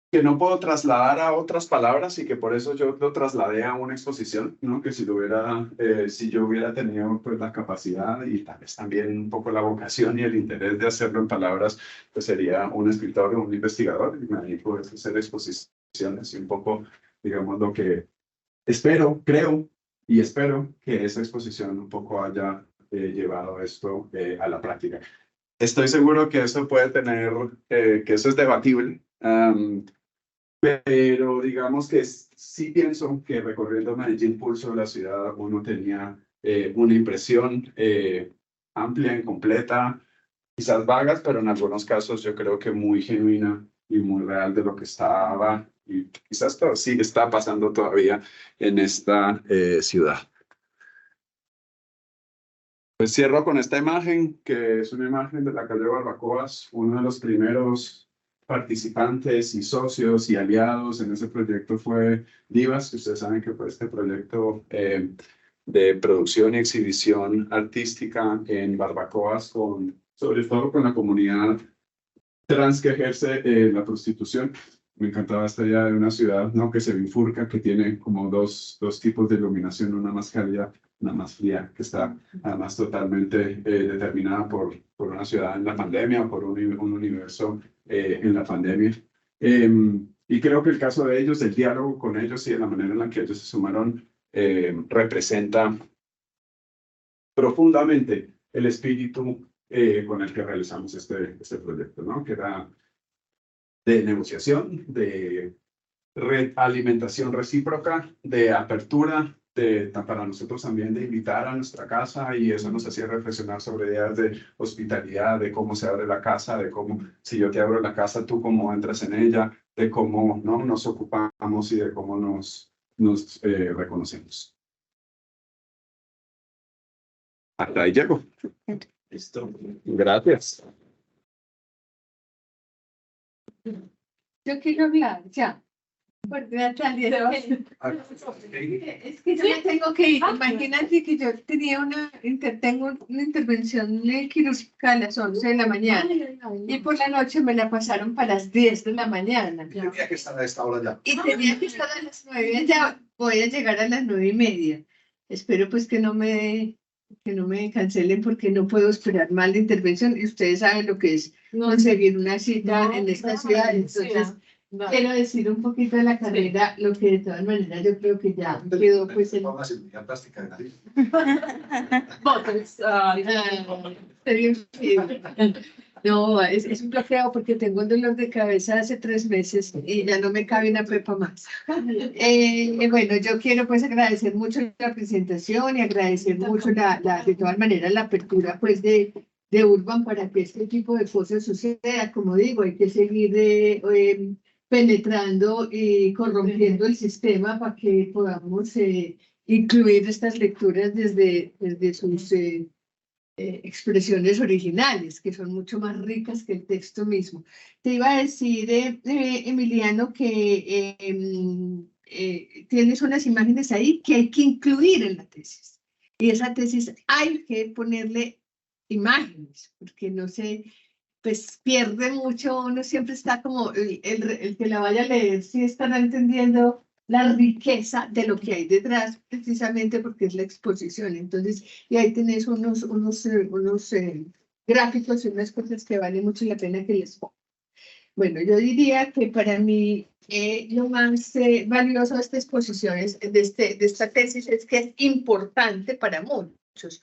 que no puedo trasladar a otras palabras, y que por eso yo lo trasladé a una exposición, ¿no? Que si yo hubiera tenido pues la capacidad y tal vez también un poco la vocación y el interés de hacerlo en palabras, pues sería un escritor o un investigador, y me dedico a hacer exposiciones, y un poco, digamos, lo que creo y espero que esa exposición un poco haya llevado esto a la práctica. Estoy seguro que eso puede tener, que eso es debatible, pero digamos que sí pienso que recorriendo Medellín Pulso, la ciudad, uno tenía una impresión amplia, incompleta, quizás vagas, pero en algunos casos yo creo que muy genuina y muy real de lo que estaba y quizás sí está pasando todavía en esta ciudad. Pues cierro con esta imagen, que es una imagen de la calle Barbacoas, uno de los primeros participantes y socios y aliados en ese proyecto fue Divas, que ustedes saben que fue este proyecto de producción y exhibición artística en Barbacoas, sobre todo con la comunidad trans que ejerce la prostitución. Me encantaba esta idea de una ciudad, ¿no? Que se bifurca, que tiene como dos tipos de iluminación, una más cálida, una más fría, que está además totalmente determinada por una ciudad en la pandemia, por un universo en la pandemia. Y creo que el caso de ellos, el diálogo con ellos y de la manera en la que ellos se sumaron, representa profundamente el espíritu con el que realizamos este proyecto, ¿no? Que era de negociación, de alimentación recíproca, de apertura, para nosotros también de invitar a nuestra casa, y eso nos hacía reflexionar sobre ideas de hospitalidad, de cómo se abre la casa, de cómo, si yo te abro la casa, tú cómo entras en ella, de cómo, ¿no? Nos ocupamos y de cómo nos reconocemos. Hasta ahí llego. Listo. Gracias. Yo quiero hablar, ya. Porque Natalia, es que yo me tengo que ir. Imagínate que yo tengo una intervención quirúrgica a las 11 de la mañana y por la noche me la pasaron para las 10 de la mañana. Tenía que estar a esta hora ya. Y tenía que estar a las 9, ya voy a llegar a las 9:30. Espero pues que no me cancelen, porque no puedo esperar mal la intervención, y ustedes saben lo que es conseguir una cita en esta ciudad. Entonces quiero decir un poquito de la carrera, lo que de todas maneras yo creo que ya quedó pues en... Forma de cirugía plástica de nariz. Botox, No, es un bloqueo porque tengo un dolor de cabeza hace 3 meses y ya no me cabe una pepa más. Bueno, yo quiero pues agradecer mucho la presentación y agradecer mucho de todas maneras la apertura pues de Urban para que este tipo de cosas suceda. Como digo, hay que seguir penetrando y corrompiendo el sistema para que podamos incluir estas lecturas desde sus expresiones originales, que son mucho más ricas que el texto mismo. Te iba a decir, Emiliano, que tienes unas imágenes ahí que hay que incluir en la tesis. Y esa tesis hay que ponerle imágenes, porque no sé, pues pierde mucho, uno siempre está como, el que la vaya a leer, sí estará entendiendo la riqueza de lo que hay detrás, precisamente porque es la exposición. Entonces, y ahí tenés unos gráficos y unas cosas que vale mucho la pena que les ponga. Bueno, yo diría que para mí lo más valioso de esta exposición, de esta tesis, es que es importante para muchos.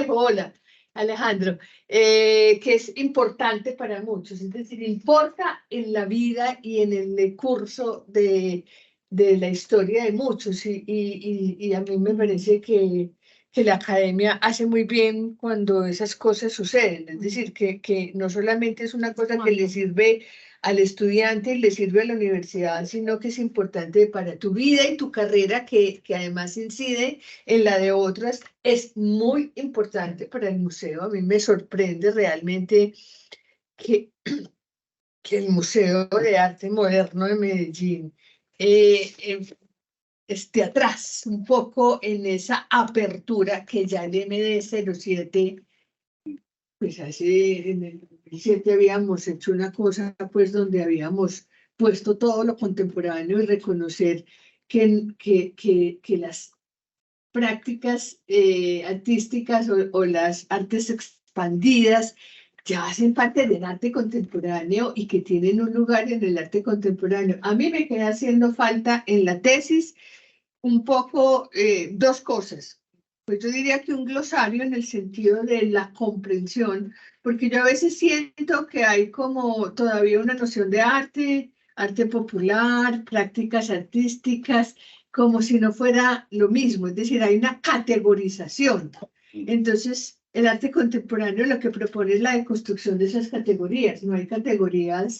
Hola, Alejandro, que es importante para muchos, es decir, importa en la vida y en el curso de la historia de muchos, y a mí me parece que la academia hace muy bien cuando esas cosas suceden, es decir, que no solamente es una cosa que le sirve al estudiante y le sirve a la universidad, sino que es importante para tu vida y tu carrera, que además incide en la de otras, es muy importante para el museo. A mí me sorprende realmente que el Museo de Arte Moderno de Medellín esté atrás un poco en esa apertura que ya el MD07, pues hace en el 2007 habíamos hecho una cosa pues donde habíamos puesto todo lo contemporáneo y reconocer que las prácticas artísticas o las artes expandidas ya hacen parte del arte contemporáneo y que tienen un lugar en el arte contemporáneo. A mí me queda haciendo falta en la tesis un poco 2 cosas. Pues yo diría que un glosario en el sentido de la comprensión, porque yo a veces siento que hay como todavía una noción de arte, arte popular, prácticas artísticas, como si no fuera lo mismo, es decir, hay una categorización. Entonces, el arte contemporáneo lo que propone es la deconstrucción de esas categorías, no hay categorías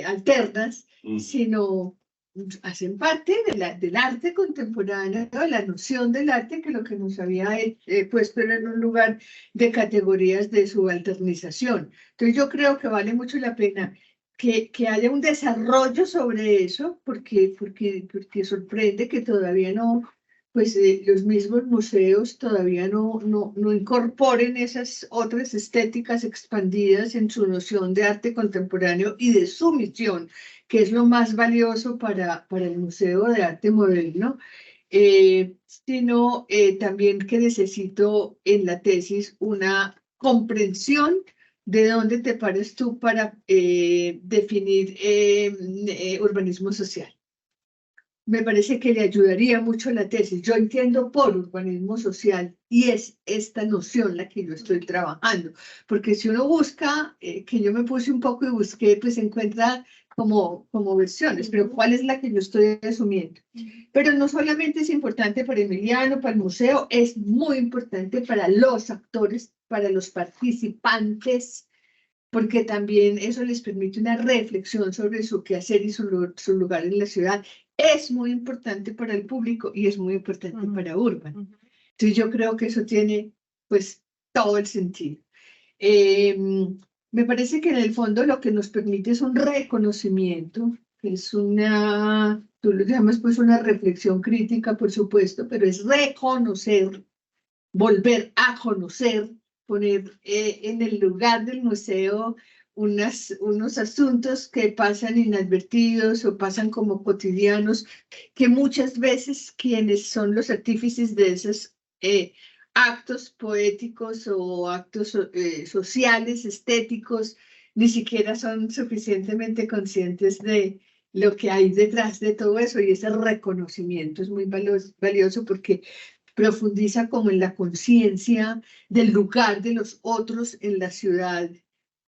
alternas, sino hacen parte del arte contemporáneo, de la noción del arte, que lo que nos había puesto era en un lugar de categorías de subalternización. Entonces yo creo que vale mucho la pena que haya un desarrollo sobre eso, porque sorprende que todavía no, pues los mismos museos todavía no incorporen esas otras estéticas expandidas en su noción de arte contemporáneo y de su misión, que es lo más valioso para el Museo de Arte Moderno, sino también que necesito en la tesis una comprensión de dónde te pares tú para definir urbanismo social. Me parece que le ayudaría mucho la tesis. Yo entiendo por urbanismo social y es esta noción la que yo estoy trabajando, porque si uno busca, que yo me puse un poco y busqué, pues encuentra como versiones, pero ¿cuál es la que yo estoy asumiendo? Pero no solamente es importante para Emiliano, para el museo, es muy importante para los actores, para los participantes, porque también eso les permite una reflexión sobre su quehacer y su lugar en la ciudad. Es muy importante para el público y es muy importante para Urban. Entonces yo creo que eso tiene pues todo el sentido. Me parece que en el fondo lo que nos permite es un reconocimiento, es tú lo llamas pues una reflexión crítica, por supuesto, pero es reconocer, volver a conocer, poner en el lugar del museo unos asuntos que pasan inadvertidos o pasan como cotidianos, que muchas veces quienes son los artífices de esos actos poéticos o actos sociales, estéticos, ni siquiera son suficientemente conscientes de lo que hay detrás de todo eso, y ese reconocimiento es muy valioso porque profundiza como en la conciencia del lugar de los otros en la ciudad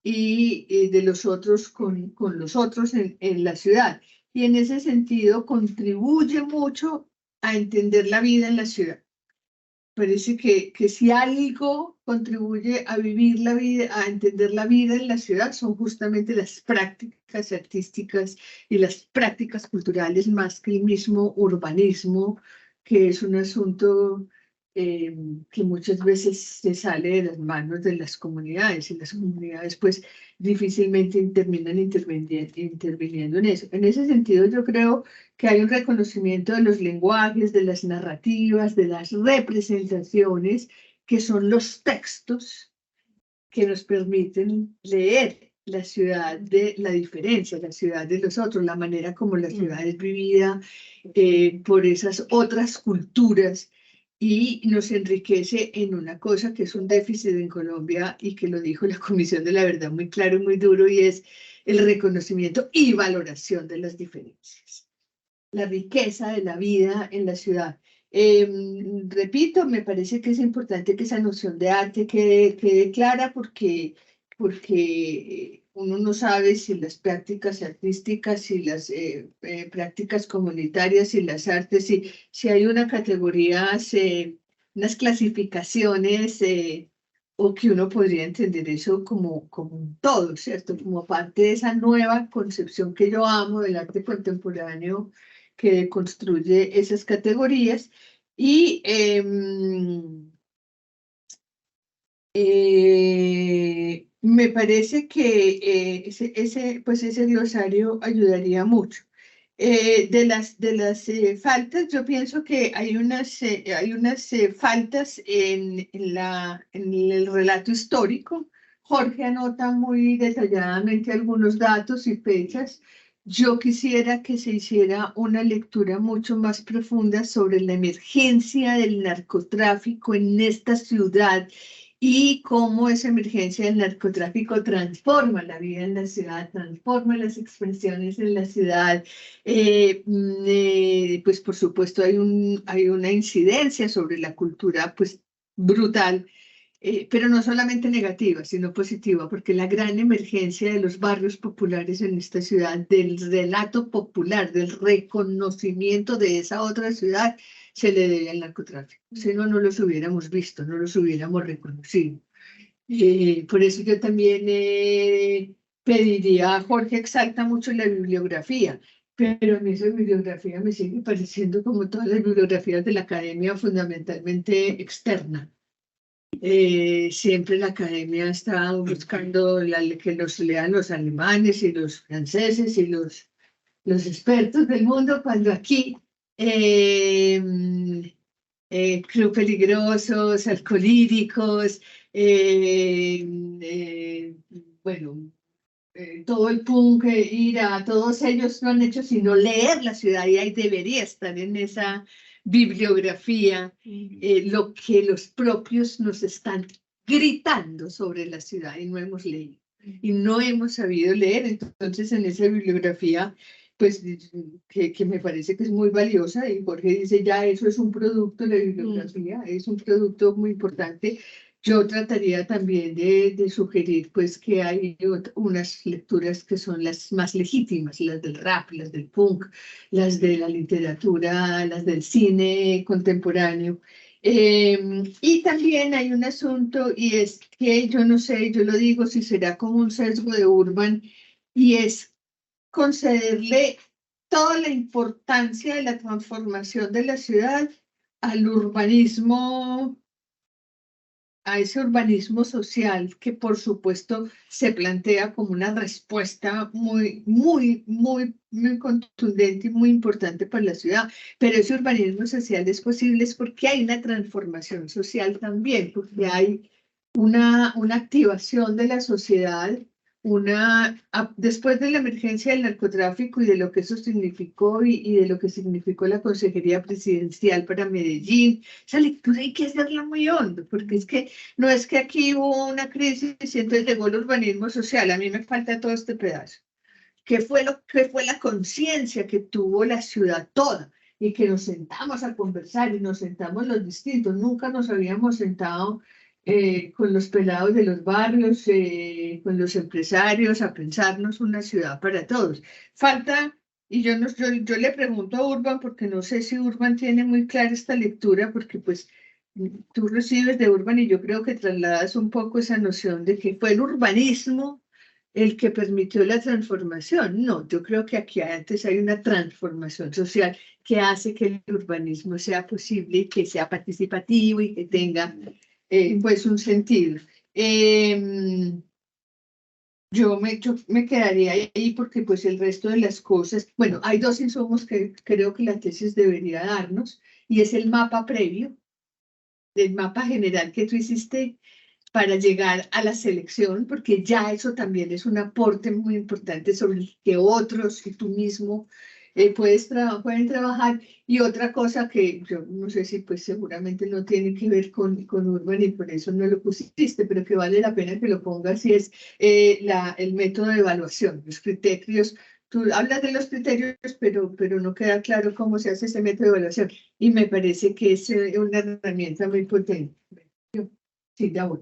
y de los otros con los otros en la ciudad. Y en ese sentido contribuye mucho a entender la vida en la ciudad. Parece que si algo contribuye a vivir la vida, a entender la vida en la ciudad, son justamente las prácticas artísticas y las prácticas culturales más que el mismo urbanismo, que es un asunto que muchas veces se sale de las manos de las comunidades, y las comunidades pues difícilmente terminan interviniendo en eso. En ese sentido yo creo que hay un reconocimiento de los lenguajes, de las narrativas, de las representaciones, que son los textos que nos permiten leer la ciudad de la diferencia, la ciudad de los otros, la manera como la ciudad es vivida por esas otras culturas, y nos enriquece en una cosa que es un déficit en Colombia y que lo dijo la Comisión de la Verdad muy claro y muy duro, y es el reconocimiento y valoración de las diferencias, la riqueza de la vida en la ciudad. Repito, me parece que es importante que esa noción de arte quede clara, porque uno no sabe si las prácticas artísticas, si las prácticas comunitarias, si las artes, si hay una categoría, unas clasificaciones, o que uno podría entender eso como un todo, ¿cierto? Como parte de esa nueva concepción que yo amo del arte contemporáneo, que construye esas categorías. Y me parece que ese glosario ayudaría mucho. De las faltas, yo pienso que hay unas faltas en el relato histórico. Jorge anota muy detalladamente algunos datos y fechas. Yo quisiera que se hiciera una lectura mucho más profunda sobre la emergencia del narcotráfico en esta ciudad, y cómo esa emergencia del narcotráfico transforma la vida en la ciudad, transforma las expresiones en la ciudad. Pues por supuesto hay una incidencia sobre la cultura pues brutal, pero no solamente negativa, sino positiva, porque la gran emergencia de los barrios populares en esta ciudad, del relato popular, del reconocimiento de esa otra ciudad, se le debe al narcotráfico. Si no, no los hubiéramos visto, no los hubiéramos reconocido. Por eso yo también pediría, Jorge exalta mucho la bibliografía, pero a mí esa bibliografía me sigue pareciendo como todas las bibliografías de la academia, fundamentalmente externa. Siempre la academia está buscando que los lean los alemanes y los franceses y los expertos del mundo, cuando aquí Club Peligrosos, Alcohólicos, bueno, todo el punk, IRA, todos ellos no han hecho sino leer la ciudad, y ahí debería estar en esa bibliografía lo que los propios nos están gritando sobre la ciudad y no hemos leído y no hemos sabido leer. Entonces en esa bibliografía pues que me parece que es muy valiosa, y Jorge dice ya eso es un producto, la bibliografía es un producto muy importante. Yo trataría también de sugerir pues que hay unas lecturas que son las más legítimas, las del rap, las del punk, las de la literatura, las del cine contemporáneo. Y también hay un asunto, y es que yo no sé, yo lo digo si será como un sesgo de Urban, y es concederle toda la importancia de la transformación de la ciudad al urbanismo, a ese urbanismo social que por supuesto se plantea como una respuesta muy contundente y muy importante para la ciudad, pero ese urbanismo social es posible es porque hay una transformación social también, porque hay una activación de la sociedad después de la emergencia del narcotráfico y de lo que eso significó y de lo que significó la Consejería Presidencial para Medellín, esa lectura hay que hacerla muy hondo, porque es que no es que aquí hubo una crisis y entonces llegó el urbanismo social, a mí me falta todo este pedazo. ¿Qué fue la conciencia que tuvo la ciudad toda? Y que nos sentamos a conversar y nos sentamos los distintos, nunca nos habíamos sentado con los pelados de los barrios, con los empresarios, a pensarnos una ciudad para todos. Falta, y yo le pregunto a Urban, porque no sé si Urban tiene muy clara esta lectura, porque pues tú recibes de Urban y yo creo que trasladas un poco esa noción de que fue el urbanismo el que permitió la transformación. No, yo creo que aquí antes hay una transformación social que hace que el urbanismo sea posible y que sea participativo y que tenga pues un sentido. Yo me quedaría ahí porque pues el resto de las cosas, bueno, hay dos insumos que creo que la tesis debería darnos y es el mapa previo, el mapa general que tú hiciste para llegar a la selección, porque ya eso también es un aporte muy importante sobre el que otros y tú mismo pueden trabajar. Y otra cosa que yo no sé si pues seguramente no tiene que ver con Urban y por eso no lo pusiste, pero que vale la pena que lo pongas y es el método de evaluación, los criterios. Tú hablas de los criterios, pero no queda claro cómo se hace ese método de evaluación. Y me parece que es una herramienta muy potente. Sí, ya voy.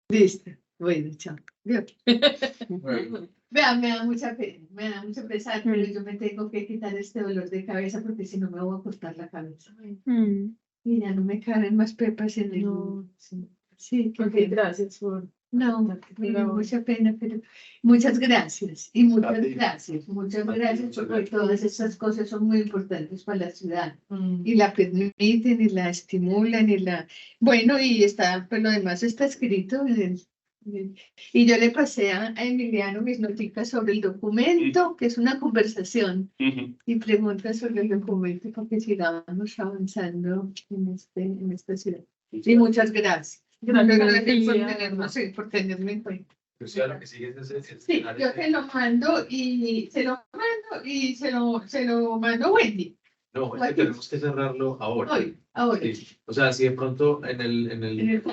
Listo. Bueno, chao. Vean, me da mucha pesar, pero yo me tengo que quitar este dolor de cabeza porque si no me voy a cortar la cabeza. Y ya no me caben más pepas en el... No, sí, porque gracias por... No, me da mucha pena, pero muchas gracias. Y muchas gracias porque todas estas cosas son muy importantes para la ciudad. Y la permiten y la estimulan y la... Bueno, y está, pues lo demás está escrito y yo le pasé a Emiliano mis notitas sobre el documento, que es una conversación, y preguntas sobre el documento para que sigamos avanzando en esta ciudad. Y muchas gracias. Gracias por tenerme en cuenta. Lucía, lo que sigue es Sí, yo se lo mando y se lo mando a Wendy. No, es que tenemos que cerrarlo ahora. Hoy, ahora. Sí. O sea, si de pronto en el...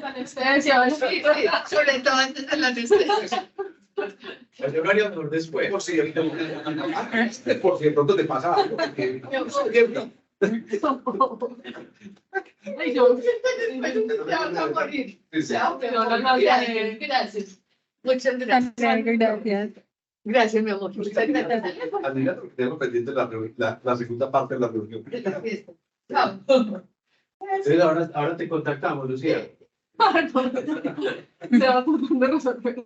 Anestesia, Sí, sí, sobre todo antes de la anestesia. Yo lo haría mejor después. Por si de pronto te pasa algo. Porque... Ay, yo... Te vas a morir. Gracias. Muchas gracias. Gracias. Gracias, mi amor. Muchas gracias. Admira, porque tengo pendiente la segunda parte de la reunión. De la fiesta. Chao. Entonces, ahora te contactamos, Lucía. Se va a poner resolver.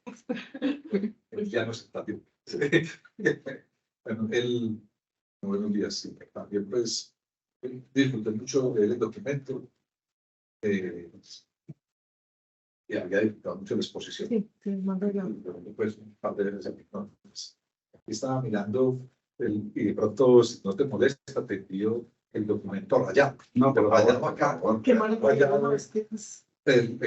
Ya no está bien. Bueno, buenos días. Sí, también pues disfruté mucho del documento. Y había disfrutado mucho la exposición. Sí, sí, más regalo. Pues un par de veces aquí, ¿no? Pues, aquí estaba mirando y de pronto, si no te molesta, te envío el documento rayado. No, pero rayado acá. Qué maravilla, no, es que es...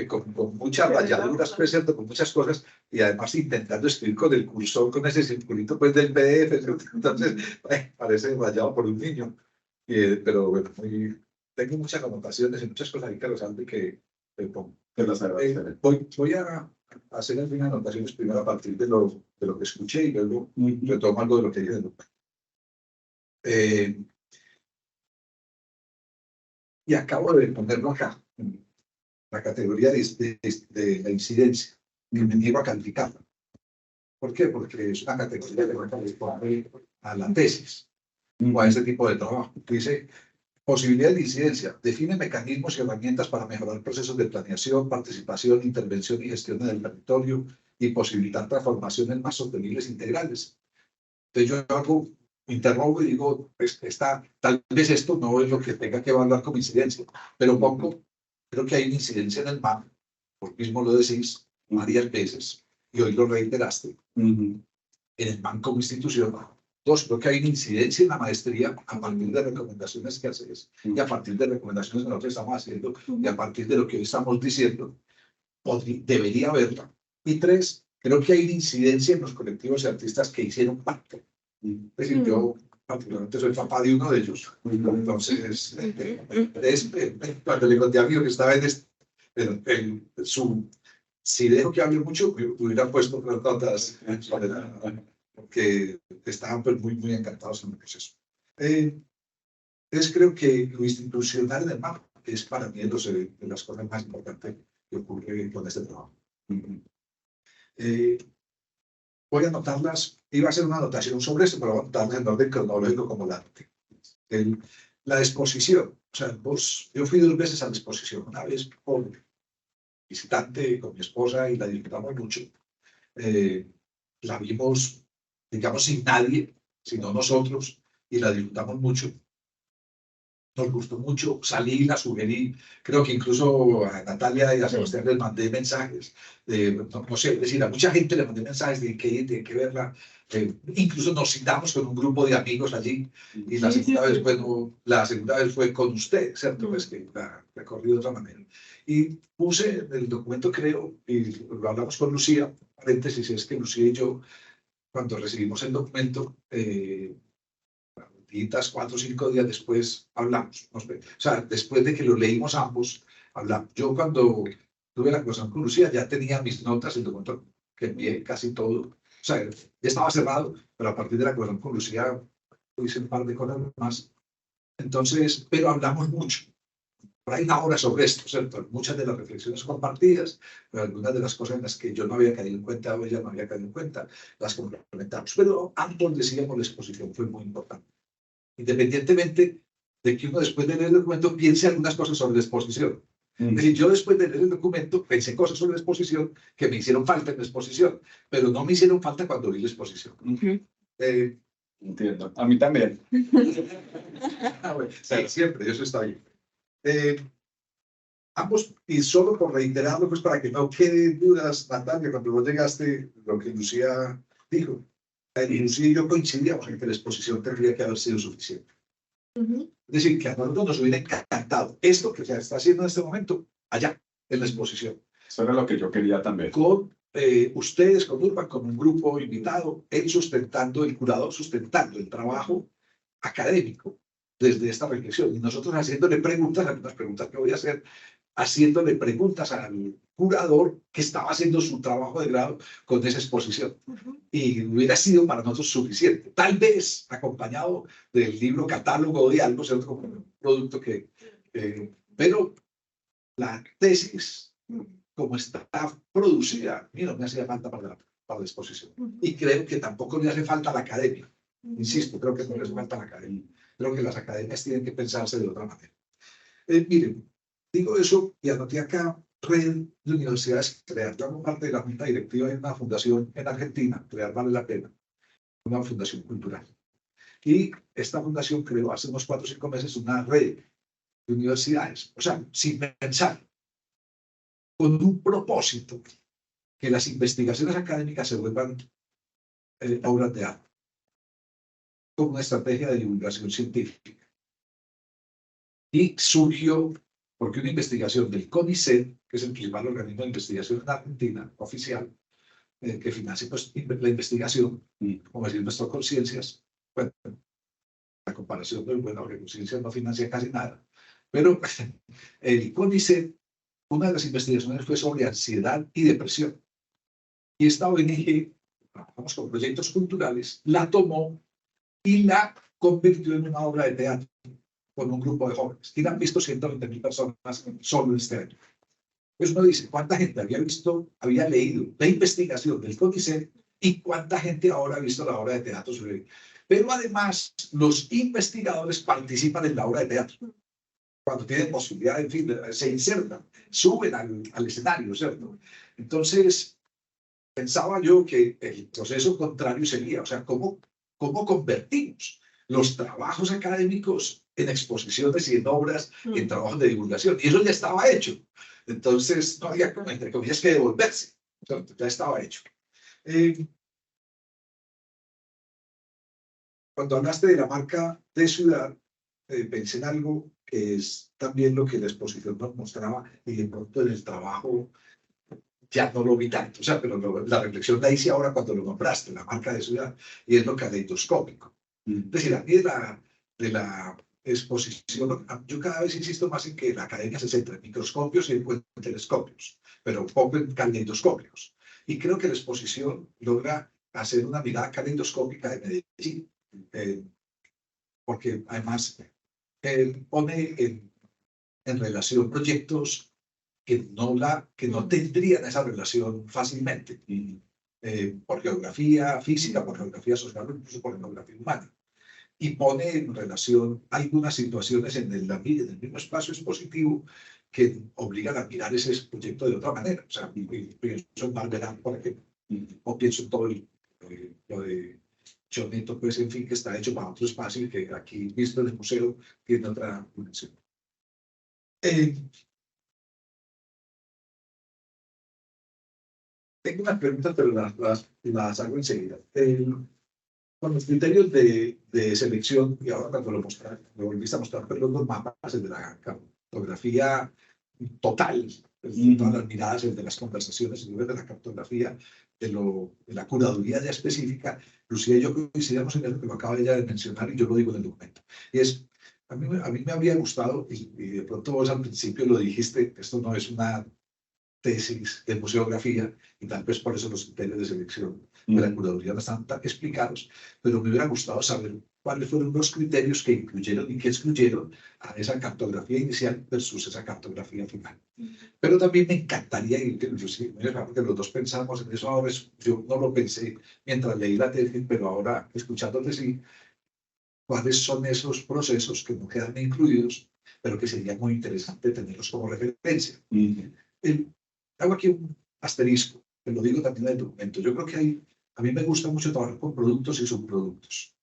con muchas rayaduras, pues, ¿cierto? Con muchas cosas, y además intentando escribir con el cursor, con ese circulito pues, del PDF, ¿cierto? Entonces, parece rayado por un niño. Pero bueno, tengo muchas anotaciones y muchas cosas ahí que resalto y que pongo. Voy a hacer algunas anotaciones primero a partir de lo que escuché y luego retomo algo de lo que dije. Y acabo de ponerlo acá, en la categoría de la incidencia, y me niego a calificarla. ¿Por qué? Porque es una categoría que corresponde a la tesis o a este tipo de trabajo. Dice, posibilidad de incidencia. Define mecanismos y herramientas para mejorar procesos de planeación, participación, intervención y gestión del territorio y posibilitar transformaciones más sostenibles e integrales. Entonces yo interrogo y digo, pues, tal vez esto no es lo que tenga que evaluar como incidencia, pero poco, creo que hay una incidencia en el MAN, vos mismo lo decís varias veces, y hoy lo reiteraste, en el MAN como institución. Dos, creo que hay una incidencia en la maestría a partir de recomendaciones que haces y a partir de recomendaciones que nosotros estamos haciendo y a partir de lo que hoy estamos diciendo, debería haberla. Y tres, creo que hay una incidencia en los colectivos de artistas que hicieron pacto. Es decir, yo particularmente soy papá de uno de ellos. Entonces, cuando le conté a mi hijo que estaba si dejo que hable mucho, hubiera puesto unas notas porque estaban pues, muy, muy encantados en el proceso. Creo que lo institucional en el mapa es para mí de las cosas más importantes que ocurre con este trabajo. Voy a anotarlas, iba a hacer una anotación sobre esto, pero voy a anotarlas en orden cronológico como la exposición. O sea, yo fui 2 veces a la exposición, una vez por visitante con mi esposa y la disfrutamos mucho. La vimos, digamos, sin nadie, sino nosotros, y la disfrutamos mucho. Nos gustó mucho, salí y la sugerí, creo que incluso a Natalia y a Sebastián les mandé mensajes, no sé, es decir, a mucha gente le mandé mensajes de que verla, incluso nos citamos con un grupo de amigos allí, y la segunda vez fue con usted, ¿cierto? Pues que la recorrí de otra manera. Y puse en el documento, creo, y lo hablamos con Lucía, paréntesis, es que Lucía y yo, cuando recibimos el documento, 4 o 5 días después hablamos. O sea, después de que lo leímos ambos, hablamos. Yo cuando tuve la conversación con Lucía ya tenía mis notas, el documento que envié casi todo. O sea, ya estaba cerrado, pero a partir de la conversación con Lucía hice un par de cosas más. Entonces, pero hablamos mucho. Hay una hora sobre esto, ¿cierto? Muchas de las reflexiones compartidas, pero algunas de las cosas en las que yo no había caído en cuenta o ella no había caído en cuenta, las complementamos. Pero ambos decíamos la exposición fue muy importante. Independientemente de que uno después de leer el documento piense algunas cosas sobre la exposición. Es decir, yo después de leer el documento pensé cosas sobre la exposición que me hicieron falta en la exposición, pero no me hicieron falta cuando vi la exposición. Entiendo. A mí también. Bueno, sí, siempre, eso está bien. Ambos, y solo por reiterarlo, pues para que no quede dudas, Natalia, cuando vos llegaste, lo que Lucía dijo, Lucía y yo coincidíamos en que la exposición tendría que haber sido suficiente. Es decir, que a nosotros nos hubiera encantado esto que se está haciendo en este momento, allá, en la exposición. Eso era lo que yo quería también. Con ustedes, con Urban, con un grupo invitado, él sustentando, el curador sustentando el trabajo académico desde esta reflexión. Y nosotros haciéndole preguntas, algunas preguntas que voy a hacer, haciéndole preguntas al curador que estaba haciendo su trabajo de grado con esa exposición. Y hubiera sido para nosotros suficiente. Tal vez acompañado del libro catálogo de algo, ¿cierto? Como un producto pero la tesis, como está producida, a mí no me hacía falta para la exposición. Y creo que tampoco le hace falta a la academia. Insisto, creo que no le hace falta a la academia. Creo que las academias tienen que pensarse de otra manera. Miren, digo eso y anoté acá red de universidades crear. Yo hago parte de la junta directiva de una fundación en Argentina, Crear Vale la Pena, una fundación cultural. Y esta fundación creó hace unos 4 o 5 meses una red de universidades, o sea, sin pensar, con un propósito, que las investigaciones académicas se vuelvan obras de arte, como una estrategia de divulgación científica. Y surgió porque una investigación del CONICET, que es el principal organismo de investigación en Argentina, oficial, que financia pues, la investigación, como decir, nuestras conciencias, bueno, la comparación no es buena, porque conciencia no financia casi nada, pero el CONICET, una de las investigaciones fue sobre ansiedad y depresión. Y esta ONG, trabajamos con proyectos culturales, la tomó y la convirtió en una obra de teatro con un grupo de jóvenes. Y la han visto 120.000 personas solo este año. Pues uno dice, ¿cuánta gente había leído la investigación del CONICET y cuánta gente ahora ha visto la obra de teatro sobre? Pero además, los investigadores participan en la obra de teatro. Cuando tienen posibilidad, en fin, se insertan, suben al escenario, ¿cierto? Entonces, pensaba yo que el proceso contrario sería, o sea, ¿cómo convertimos los trabajos académicos en exposiciones y en obras, en trabajos de divulgación? Y eso ya estaba hecho. Entonces, no había, entre comillas, que devolverse. ¿Cierto? Ya estaba hecho. Cuando hablaste de la marca de ciudad, pensé en algo que es también lo que la exposición nos mostraba y de pronto en el trabajo ya no lo vi tanto. O sea, pero la reflexión la hice ahora cuando lo nombraste, la marca de ciudad, y es lo caleidoscópico. Es decir, a mí de la exposición, yo cada vez insisto más en que la academia se centra en microscopios y en telescopios, pero poco en caleidoscopios. Y creo que la exposición logra hacer una mirada caleidoscópica de Medellín, porque además pone en relación proyectos que no tendrían esa relación fácilmente, por geografía física, por geografía social, incluso por geografía humana. Y pone en relación algunas situaciones en el mismo espacio expositivo que obligan a mirar ese proyecto de otra manera. O sea, pienso en Barberán, por ejemplo, o pienso en todo lo de Choneto, pues, en fin, que está hecho para otro espacio y que aquí, visto en el museo, tiene otra dimensión. Tengo unas preguntas, pero las hago enseguida. Con los criterios de selección, y ahora cuando lo volviste a mostrar, pero los dos mapas, el de la cartografía total, el de todas las miradas, el de las conversaciones, el de la cartografía, de la curaduría ya específica, Lucía y yo coincidimos en eso que lo acaba ella de mencionar y yo lo digo en el documento. Y es, a mí me habría gustado, y de pronto vos al principio lo dijiste, esto no es una tesis de museografía, y tal vez por eso los criterios de selección de la curaduría no están tan explicados, pero me hubiera gustado saber cuáles fueron los criterios que incluyeron y que excluyeron a esa cartografía inicial versus esa cartografía final. Pero también me encantaría, y porque los dos pensamos en eso ahora, yo no lo pensé mientras leí la tesis, pero ahora escuchándote sí, cuáles son esos procesos que no quedan incluidos, pero que sería muy interesante tenerlos como referencia. Hago aquí un asterisco, que lo digo también en el documento. Yo creo que a mí me gusta mucho trabajar con productos y subproductos.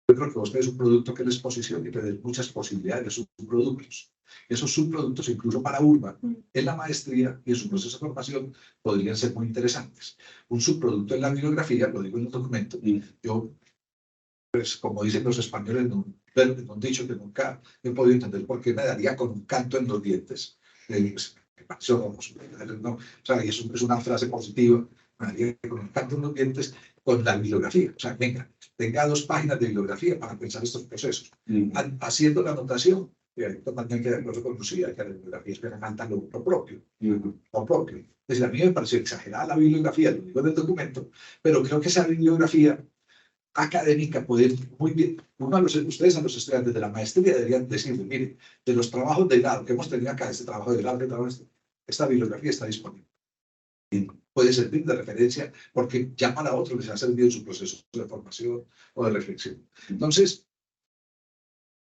Yo creo que vos tenés un producto que es la exposición y tenés muchas posibilidades de subproductos. Esos subproductos, incluso para Urban, en la maestría y en su proceso de formación, podrían ser muy interesantes. Un subproducto en la bibliografía, lo digo en el documento, yo, pues como dicen los españoles, en un dicho que nunca he podido entender por qué me daría con un canto en los dientes. No, o sea, y es una frase positiva, con un canto en los dientes, con la bibliografía. O sea, tenga 2 páginas de bibliografía para pensar estos procesos. Haciendo la anotación, también queda claro con Lucía, que la bibliografía es que falta lo propio. Lo propio. Es decir, a mí me pareció exagerada la bibliografía, lo digo en el documento, pero creo que esa bibliografía académica puede muy bien, ustedes a los estudiantes de la maestría deberían decirle, mire, de los trabajos de grado que hemos tenido acá, este trabajo de grado, esta bibliografía está disponible. Y puede servir de referencia porque llama a otro que se ha servido en su proceso de formación o de reflexión. Entonces,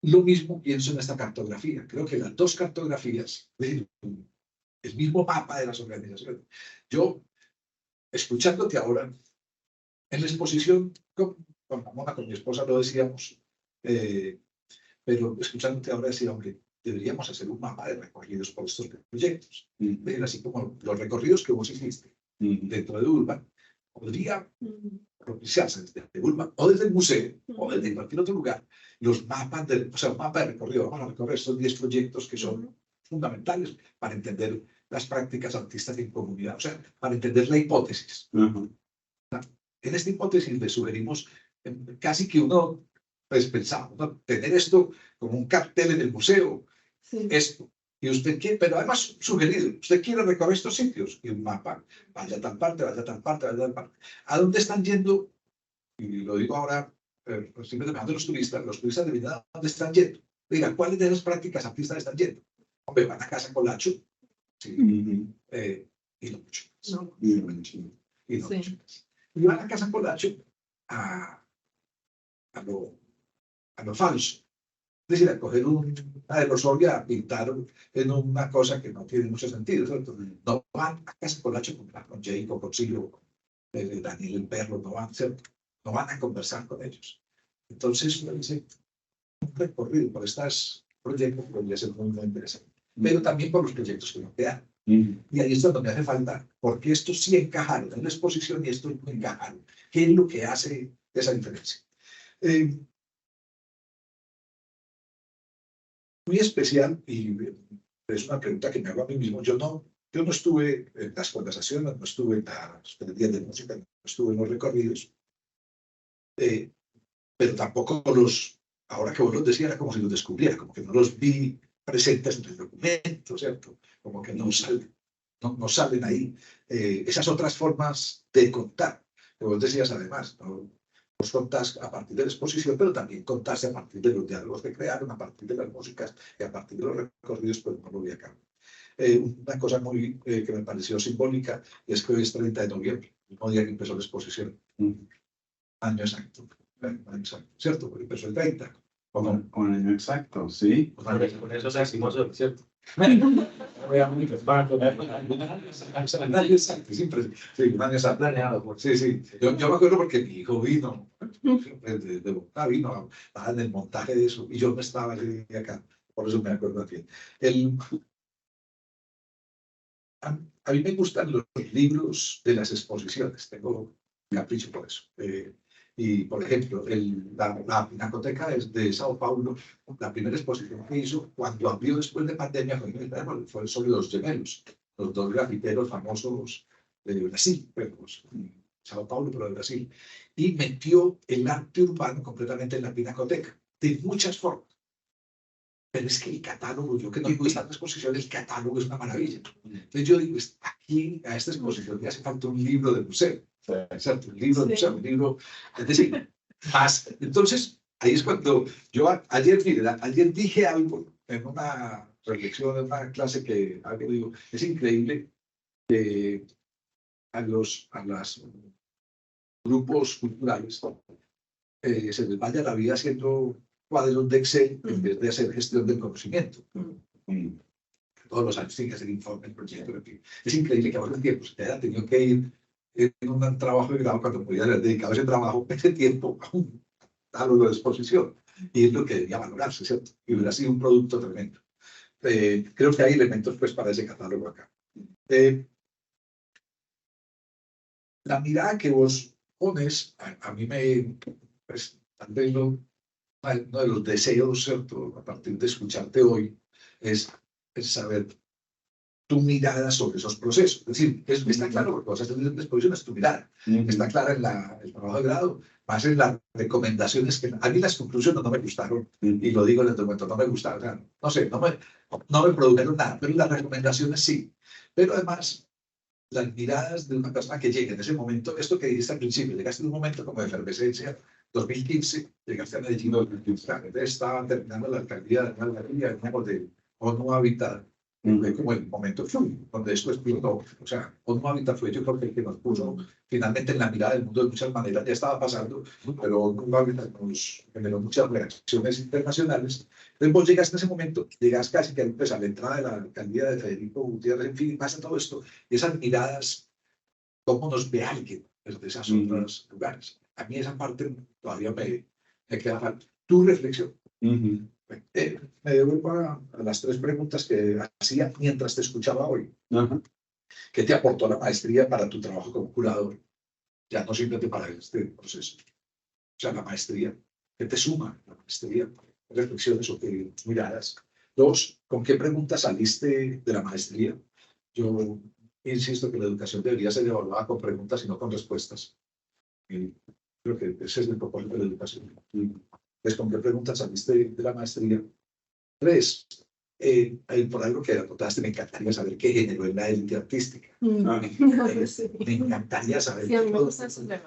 lo mismo pienso en esta cartografía. Creo que las 2 cartografías, el mismo mapa de las organizaciones. Yo, escuchándote ahora, en la exposición, con Ramona, con mi esposa lo decíamos, pero escuchándote ahora decía, hombre, deberíamos hacer un mapa de recorridos por estos proyectos. Así como los recorridos que vos hiciste dentro de Urban, podría propiciarse desde Urban o desde el museo o desde cualquier otro lugar, los mapas o sea, un mapa de recorrido. Vamos a recorrer estos 10 proyectos que son fundamentales para entender las prácticas artísticas en comunidad, o sea, para entender la hipótesis. En esta hipótesis le sugerimos casi que uno, pues pensamos, ¿no? Tener esto como un cartel en el museo, esto. Y usted quiere, pero además sugerido, usted quiere recorrer estos sitios y un mapa, vaya a tal parte, vaya a tal parte, vaya a tal parte. ¿A dónde están yendo? Y lo digo ahora, siempre demandando los turistas deberían a dónde están yendo. Diga, ¿cuáles de las prácticas artistas están yendo? Hombre, van a casa con Lacho, sí, y no mucho más. No. Y no mucho más. Y van a casa con Lacho a lo falso. Es decir, a coger una aerosol a pintar en una cosa que no tiene mucho sentido. ¿Cierto? No van a casa con Lacho con Jacob, con Ciro, Daniel el perro, no van a conversar con ellos. Entonces, uno dice, un recorrido por estos proyectos podría ser muy, muy interesante. Pero también por los proyectos que no quedan. Y ahí es donde me hace falta, porque estos sí encajaron en la exposición y estos no encajaron. ¿Qué es lo que hace esa diferencia? Muy especial, y es una pregunta que me hago a mí mismo. Yo no Yo no estuve en las conversaciones, no estuve en las días de música, no estuve en los recorridos, pero tampoco ahora que vos los decías, era como si los descubriera, como que no los vi presentes en el documento, ¿cierto? Como que no salen ahí. Esas otras formas de contar, que vos decías además, ¿no? Vos contás a partir de la exposición, pero también contaste a partir de los diálogos que crearon, a partir de las músicas y a partir de los recorridos, pues no lo vi acá. Una cosa muy que me pareció simbólica es que hoy es 30 de noviembre, el mismo día que empezó la exposición. Año exacto, ¿cierto? Porque empezó el 30. Un año exacto, sí. Con eso decimos, ¿cierto? Sí, un año exacto. Planeado. Sí, sí. Yo me acuerdo porque mi hijo vino, de Bogotá vino, estaba en el montaje de eso, y yo no estaba acá, por eso me acuerdo bien. A mí me gustan los libros de las exposiciones, tengo capricho por eso. Y, por ejemplo, la Pinacoteca de Sao Paulo, la primera exposición que hizo, cuando abrió después de pandemia, fue sobre los gemelos, los dos grafiteros famosos de Brasil, pues, Sao Paulo, pero de Brasil, y metió el arte urbano completamente en la Pinacoteca, de muchas formas. Pero es que el catálogo, yo que no digo esta exposición, el catálogo es una maravilla. Entonces yo digo, aquí a esta exposición le hace falta un libro de museo, ¿cierto? Un libro de museo, un libro, es decir, más. Entonces, ahí es cuando yo ayer dije algo en una reflexión, en una clase que algo digo, es increíble que a los grupos culturales se les vaya la vida haciendo cuadros de Excel en vez de hacer gestión del conocimiento. Todos los años tiene que hacer informe, el proyecto, en fin. Es increíble que ahora en tiempo se haya tenido que ir en un trabajo de grado cuando podía haber dedicado ese trabajo, ese tiempo a un catálogo de exposición. Y es lo que debía valorarse, ¿cierto? Y hubiera sido un producto tremendo. Creo que hay elementos pues para ese catálogo acá. La mirada que vos pones, a mí pues, tal vez uno de los deseos, ¿cierto? A partir de escucharte hoy, es saber tu mirada sobre esos procesos. Es decir, está claro, porque vos haces una exposición, es tu mirada. Está clara en el trabajo de grado, más en las recomendaciones que a mí las conclusiones no me gustaron, y lo digo en el documento, no me gustaron, o sea, no sé, no me produjeron nada, pero las recomendaciones sí. Pero además, las miradas de una persona que llega en ese momento, esto que dijiste al principio, llegaste en un momento como de efervescencia, 2015, llegaste a Medellín, 2015, estaba terminando la alcaldía de Nueva Galicia, de ONU Habitat, fue como el momento donde esto explotó. O sea, ONU Habitat fue yo creo que el que nos puso finalmente en la mirada del mundo de muchas maneras, ya estaba pasando, pero ONU Habitat nos generó muchas reacciones internacionales. Entonces vos llegas en ese momento, llegas casi que pues, a la entrada de la alcaldía de Federico Gutiérrez, en fin, pasa todo esto, y esas miradas, cómo nos ve alguien desde esos otros lugares. A mí esa parte todavía me queda falta. Tu reflexión. Me devuelvo a las tres preguntas que hacía mientras te escuchaba hoy. ¿Qué te aportó la maestría para tu trabajo como curador? Ya no simplemente para este proceso. O sea, la maestría. ¿Qué te suma la maestría? Reflexiones o miradas. Dos, ¿con qué preguntas saliste de la maestría? Yo insisto que la educación debería ser evaluada con preguntas y no con respuestas. Y creo que ese es el propósito de la educación. Pues, ¿con qué preguntas saliste de la maestría? Tres, por algo que apuntaste, me encantaría saber qué género es la élite artística. Me encantaría saber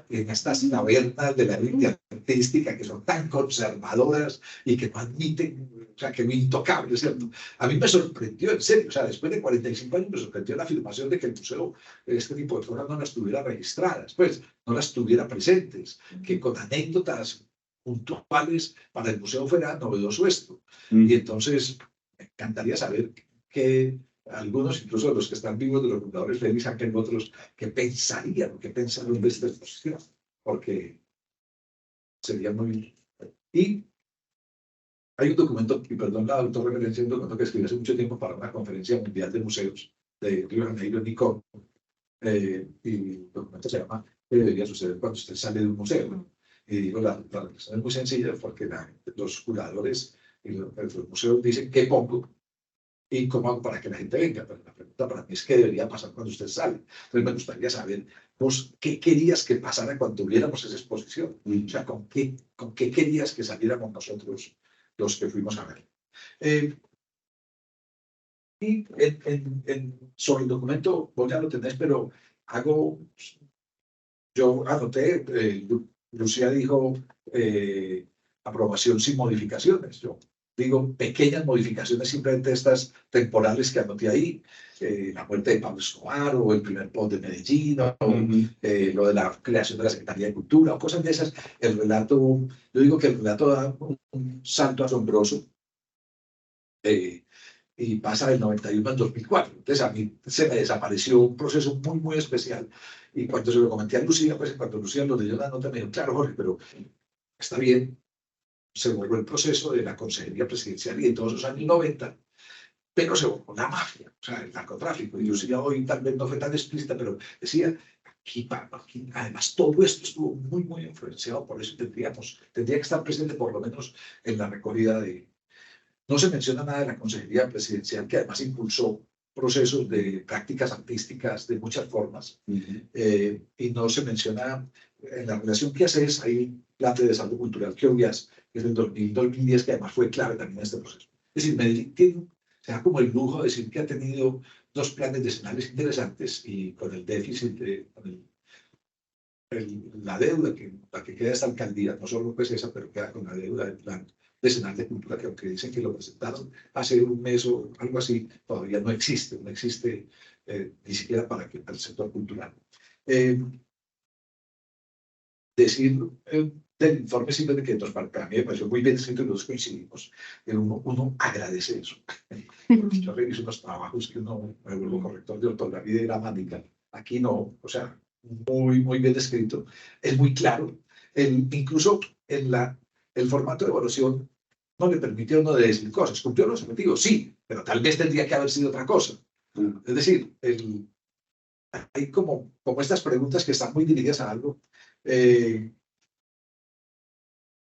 en estas tabernas de la élite artística que son tan conservadoras y que no admiten, o sea, que es intocable, ¿cierto? A mí me sorprendió, en serio, o sea, después de 45 años me sorprendió la afirmación de que el museo, este tipo de cosas no las tuviera registradas, pues, no las tuviera presentes, que con anécdotas puntuales para el museo fuera novedoso esto. Y entonces me encantaría saber que algunos, incluso de los que están vivos, de los fundadores de Félix, saquen otros que pensarían, que pensaron de esta exposición, porque sería muy... Y hay un documento, y perdón la autorreferencia, un documento que escribí hace mucho tiempo para una conferencia mundial de museos de Río de Janeiro, Nicón, y el documento se llama ¿Qué debería suceder cuando usted sale de un museo? Y digo, la reflexión es muy sencilla porque los curadores y los museos dicen qué pongo ¿Y cómo hago para que la gente venga? Pero la pregunta para mí es qué debería pasar cuando usted sale. Entonces me gustaría saber, vos, ¿qué querías que pasara cuando tuviéramos esa exposición? O sea, ¿con qué querías que saliéramos nosotros los que fuimos a ver? Y sobre el documento, vos ya lo tenés, pero yo anoté, Lucía dijo aprobación sin modificaciones. Yo digo pequeñas modificaciones, simplemente estas temporales que anoté ahí, la muerte de Pablo Escobar o el primer post de Medellín, o lo de la creación de la Secretaría de Cultura o cosas de esas. El relato, yo digo que el relato da un salto asombroso. Y pasa del 91 al 2004. Entonces a mí se me desapareció un proceso muy, muy especial. Y cuando se lo comenté a Lucía, pues cuando Lucía lo leyó la nota me dijo, claro, Jorge, pero está bien, se borró el proceso de la consejería presidencial y de todos los años 90, pero se borró la mafia, o sea, el narcotráfico. Y Lucía hoy tal vez no fue tan explícita, pero decía, aquí, además todo esto estuvo muy, muy influenciado, por eso tendría que estar presente por lo menos en la recogida de... No se menciona nada de la Consejería Presidencial, que además impulsó procesos de prácticas artísticas de muchas formas. Y no se menciona, en la relación que haces, hay un plan de desarrollo cultural que obvias, que es del 2010, que además fue clave también en este proceso. Es decir, Medellín se da como el lujo de decir que ha tenido dos planes decenales interesantes y con el déficit, con la deuda que queda esta alcaldía, no solo pues esa, pero queda con la deuda del plan decenal de cultura, que aunque dicen que lo presentaron hace un mes o algo así, todavía no existe ni siquiera para el sector cultural. Decir del informe simplemente que para mí me pareció muy bien escrito y los coincidimos, uno agradece eso. Yo reviso unos trabajos que uno me vuelvo corrector de ortografía y gramática, aquí no, o sea, muy, muy bien escrito, es muy claro, incluso el formato de evaluación no le permitió uno de decir cosas, cumplió los objetivos, sí, pero tal vez tendría que haber sido otra cosa. Es decir, hay como estas preguntas que están muy dirigidas a algo,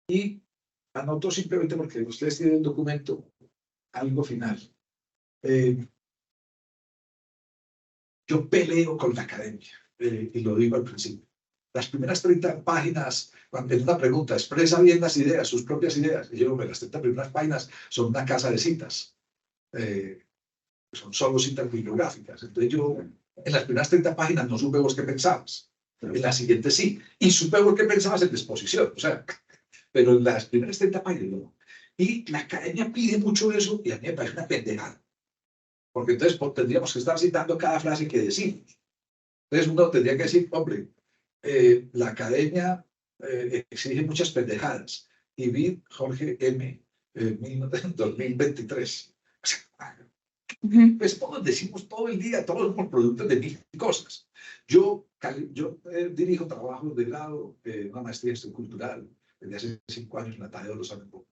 y anoto simplemente porque ustedes tienen el documento, algo final. Yo peleo con la academia, y lo digo al principio. Las primeras 30 páginas, cuando en una pregunta, expresa bien las ideas, sus propias ideas. Y yo, las 30 primeras páginas son una casa de citas. Son solo citas bibliográficas. Entonces yo, en las primeras 30 páginas no supe vos qué pensabas. En las siguientes sí. Y supe vos qué pensabas en la exposición. O sea, pero en las primeras 30 páginas no. Y la academia pide mucho eso y a mí me parece una pendejada. Porque entonces tendríamos que estar citando cada frase que decimos. Entonces uno tendría que decir, hombre, la academia exige muchas pendejadas. Y vi Jorge M. 2023. O sea, pues todos decimos todo el día, todos somos productos de mil cosas. Yo dirijo trabajos de grado, una maestría en gestión cultural, desde hace 5 años en la Tadeo Lozano,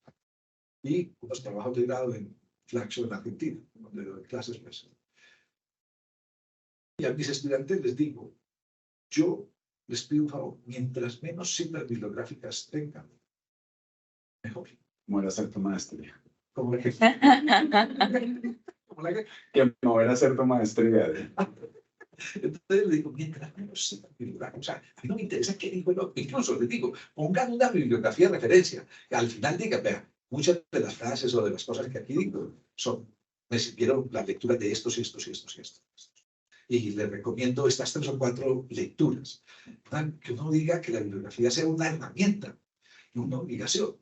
y unos trabajos de grado en Flaxo, en Argentina, donde doy clases. Pues. Y a mis estudiantes les digo, yo les pido un favor, mientras menos citas bibliográficas tengan, mejor. ¿Cómo era hacer tu maestría? Como la que... Que no era hacer tu maestría. Entonces le digo, mientras menos citas bibliográficas, o sea, a mí no me interesa qué dijo el otro, incluso les digo, pongan una bibliografía de referencia, que al final digan, vean, muchas de las frases o de las cosas que aquí digo me sirvieron las lecturas de estos y estos y estos y estos. Y les recomiendo estas 3 o 4 lecturas. Que uno diga que la bibliografía sea una herramienta, una obligación.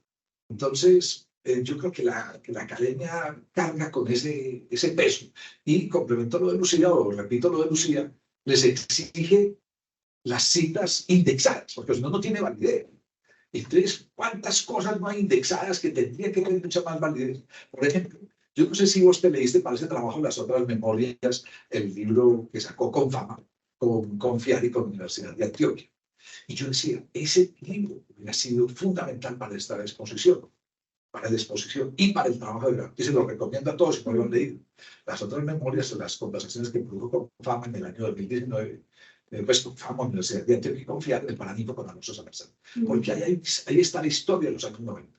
Entonces, yo creo que la academia carga con ese peso. Y complemento lo de Lucía, o repito lo de Lucía, les exige las citas indexadas, porque si no, no tiene validez. Entonces, ¿cuántas cosas no hay indexadas que tendrían que tener mucha más validez? Por ejemplo, yo no sé si vos te leíste para ese trabajo Las otras memorias, el libro que sacó con fama, con Confiar y con la Universidad de Antioquia. Y yo decía, ese libro ha sido fundamental para esta exposición, para la exposición y para el trabajo de grado. Y se lo recomiendo a todos si no lo han leído. Las otras memorias, las conversaciones que produjo con fama en el año 2019, pues con fama, Universidad de Antioquia y Confiar, el paradigma con Alonso Salazar. Porque ahí está la historia de los años 90.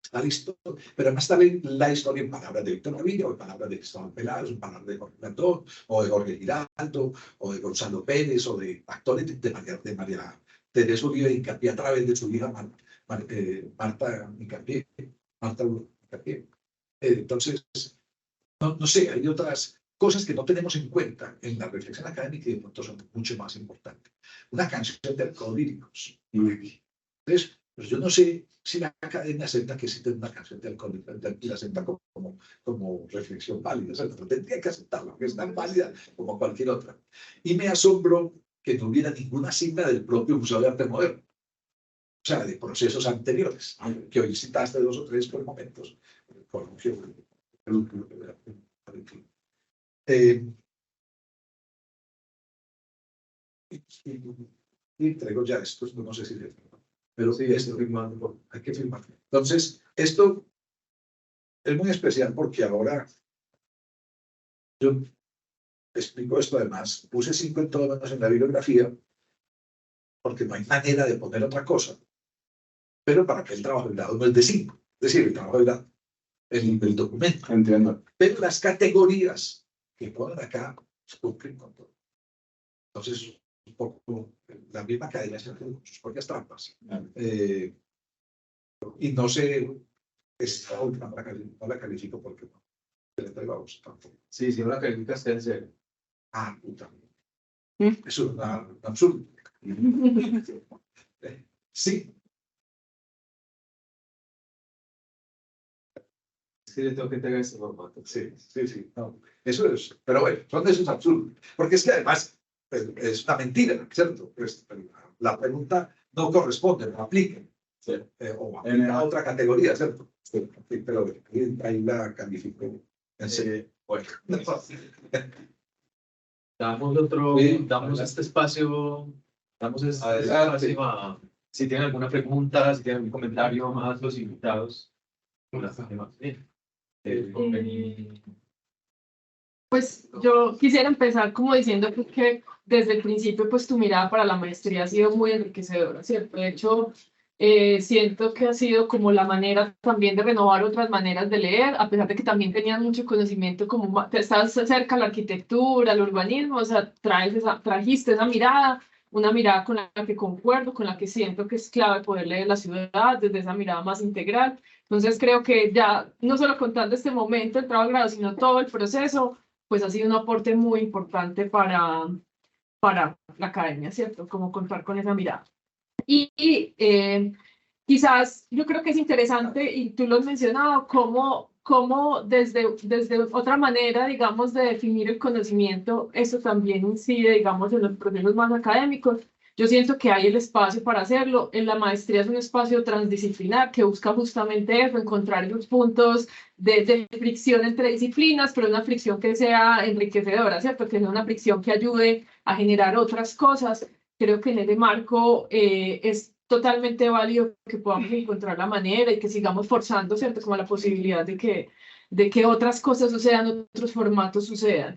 está listo, pero además está la historia en palabras de Víctor Gaviria, o en palabras de Cristóbal Peláez, o en palabras de Jorge Blandón, o de Jorge Giraldo, o de Gonzalo Pérez, o de actores de María Teresa Uribe Hincapié a través de su hija Marta Hincapié. Entonces, no sé, hay otras cosas que no tenemos en cuenta en la reflexión académica y de pronto son mucho más importantes. Una canción de alcohólicos. Entonces, pues yo no sé si la academia acepta que existe una canción de alcohólicos y la acepta como reflexión válida. O sea, no tendría que aceptarla, que es tan válida como cualquier otra. Y me asombró que no hubiera ninguna signa del propio Museo de Arte Moderno. O sea, de procesos anteriores, que hoy citaste 2 o 3 por momentos. Y entrego ya esto, no sé si le pero sí, esto firmando, hay que firmar. Entonces, esto es muy especial porque ahora yo explico esto además, puse 5 en todo menos en la bibliografía, porque no hay manera de poner otra cosa. Pero para que el trabajo de grado no es de 5, es decir, el trabajo de grado, el documento. Entiendo. Pero las categorías que ponen acá se cumplen con todo. Entonces, un poco la misma academia se hace con sus propias trampas. Y no sé, esta última no la califico porque no. Le traigo a vos tampoco. Sí, si no la calificas, queda en cero. Ah, puta. Eso es un absurdo. Sí. Es que yo tengo que entregar este formato. Sí. No, eso es. Pero bueno, son de esos absurdos. Porque es que además es una mentira, ¿cierto? Pues, la pregunta no corresponde, no aplica. Sí. O aplica a otra categoría, ¿cierto? Sí, pero ahí la califico. Bueno. Damos este espacio, si tienen alguna pregunta, si tienen algún comentario más, los invitados. Pues yo quisiera empezar como diciendo que desde el principio pues tu mirada para la maestría ha sido muy enriquecedora, ¿cierto? De hecho, siento que ha sido como la manera también de renovar otras maneras de leer, a pesar de que también tenían mucho conocimiento, como estás cerca de la arquitectura, el urbanismo, o sea, trajiste esa mirada, una mirada con la que concuerdo, con la que siento que es clave poder leer la ciudad desde esa mirada más integral. Entonces creo que ya, no solo contando este momento, el trabajo de grado, sino todo el proceso, pues ha sido un aporte muy importante para la academia, ¿cierto? Como contar con esa mirada. Y quizás yo creo que es interesante, y tú lo has mencionado, cómo desde otra manera, digamos, de definir el conocimiento, eso también incide, digamos, en los procesos más académicos. Yo siento que hay el espacio para hacerlo. En la maestría es un espacio transdisciplinar que busca justamente eso, encontrar los puntos de fricción entre disciplinas, pero una fricción que sea enriquecedora, ¿cierto? Que sea una fricción que ayude a generar otras cosas. Creo que en ese marco es totalmente válido que podamos encontrar la manera y que sigamos forzando, ¿cierto? Como la posibilidad de que otras cosas sucedan, otros formatos sucedan.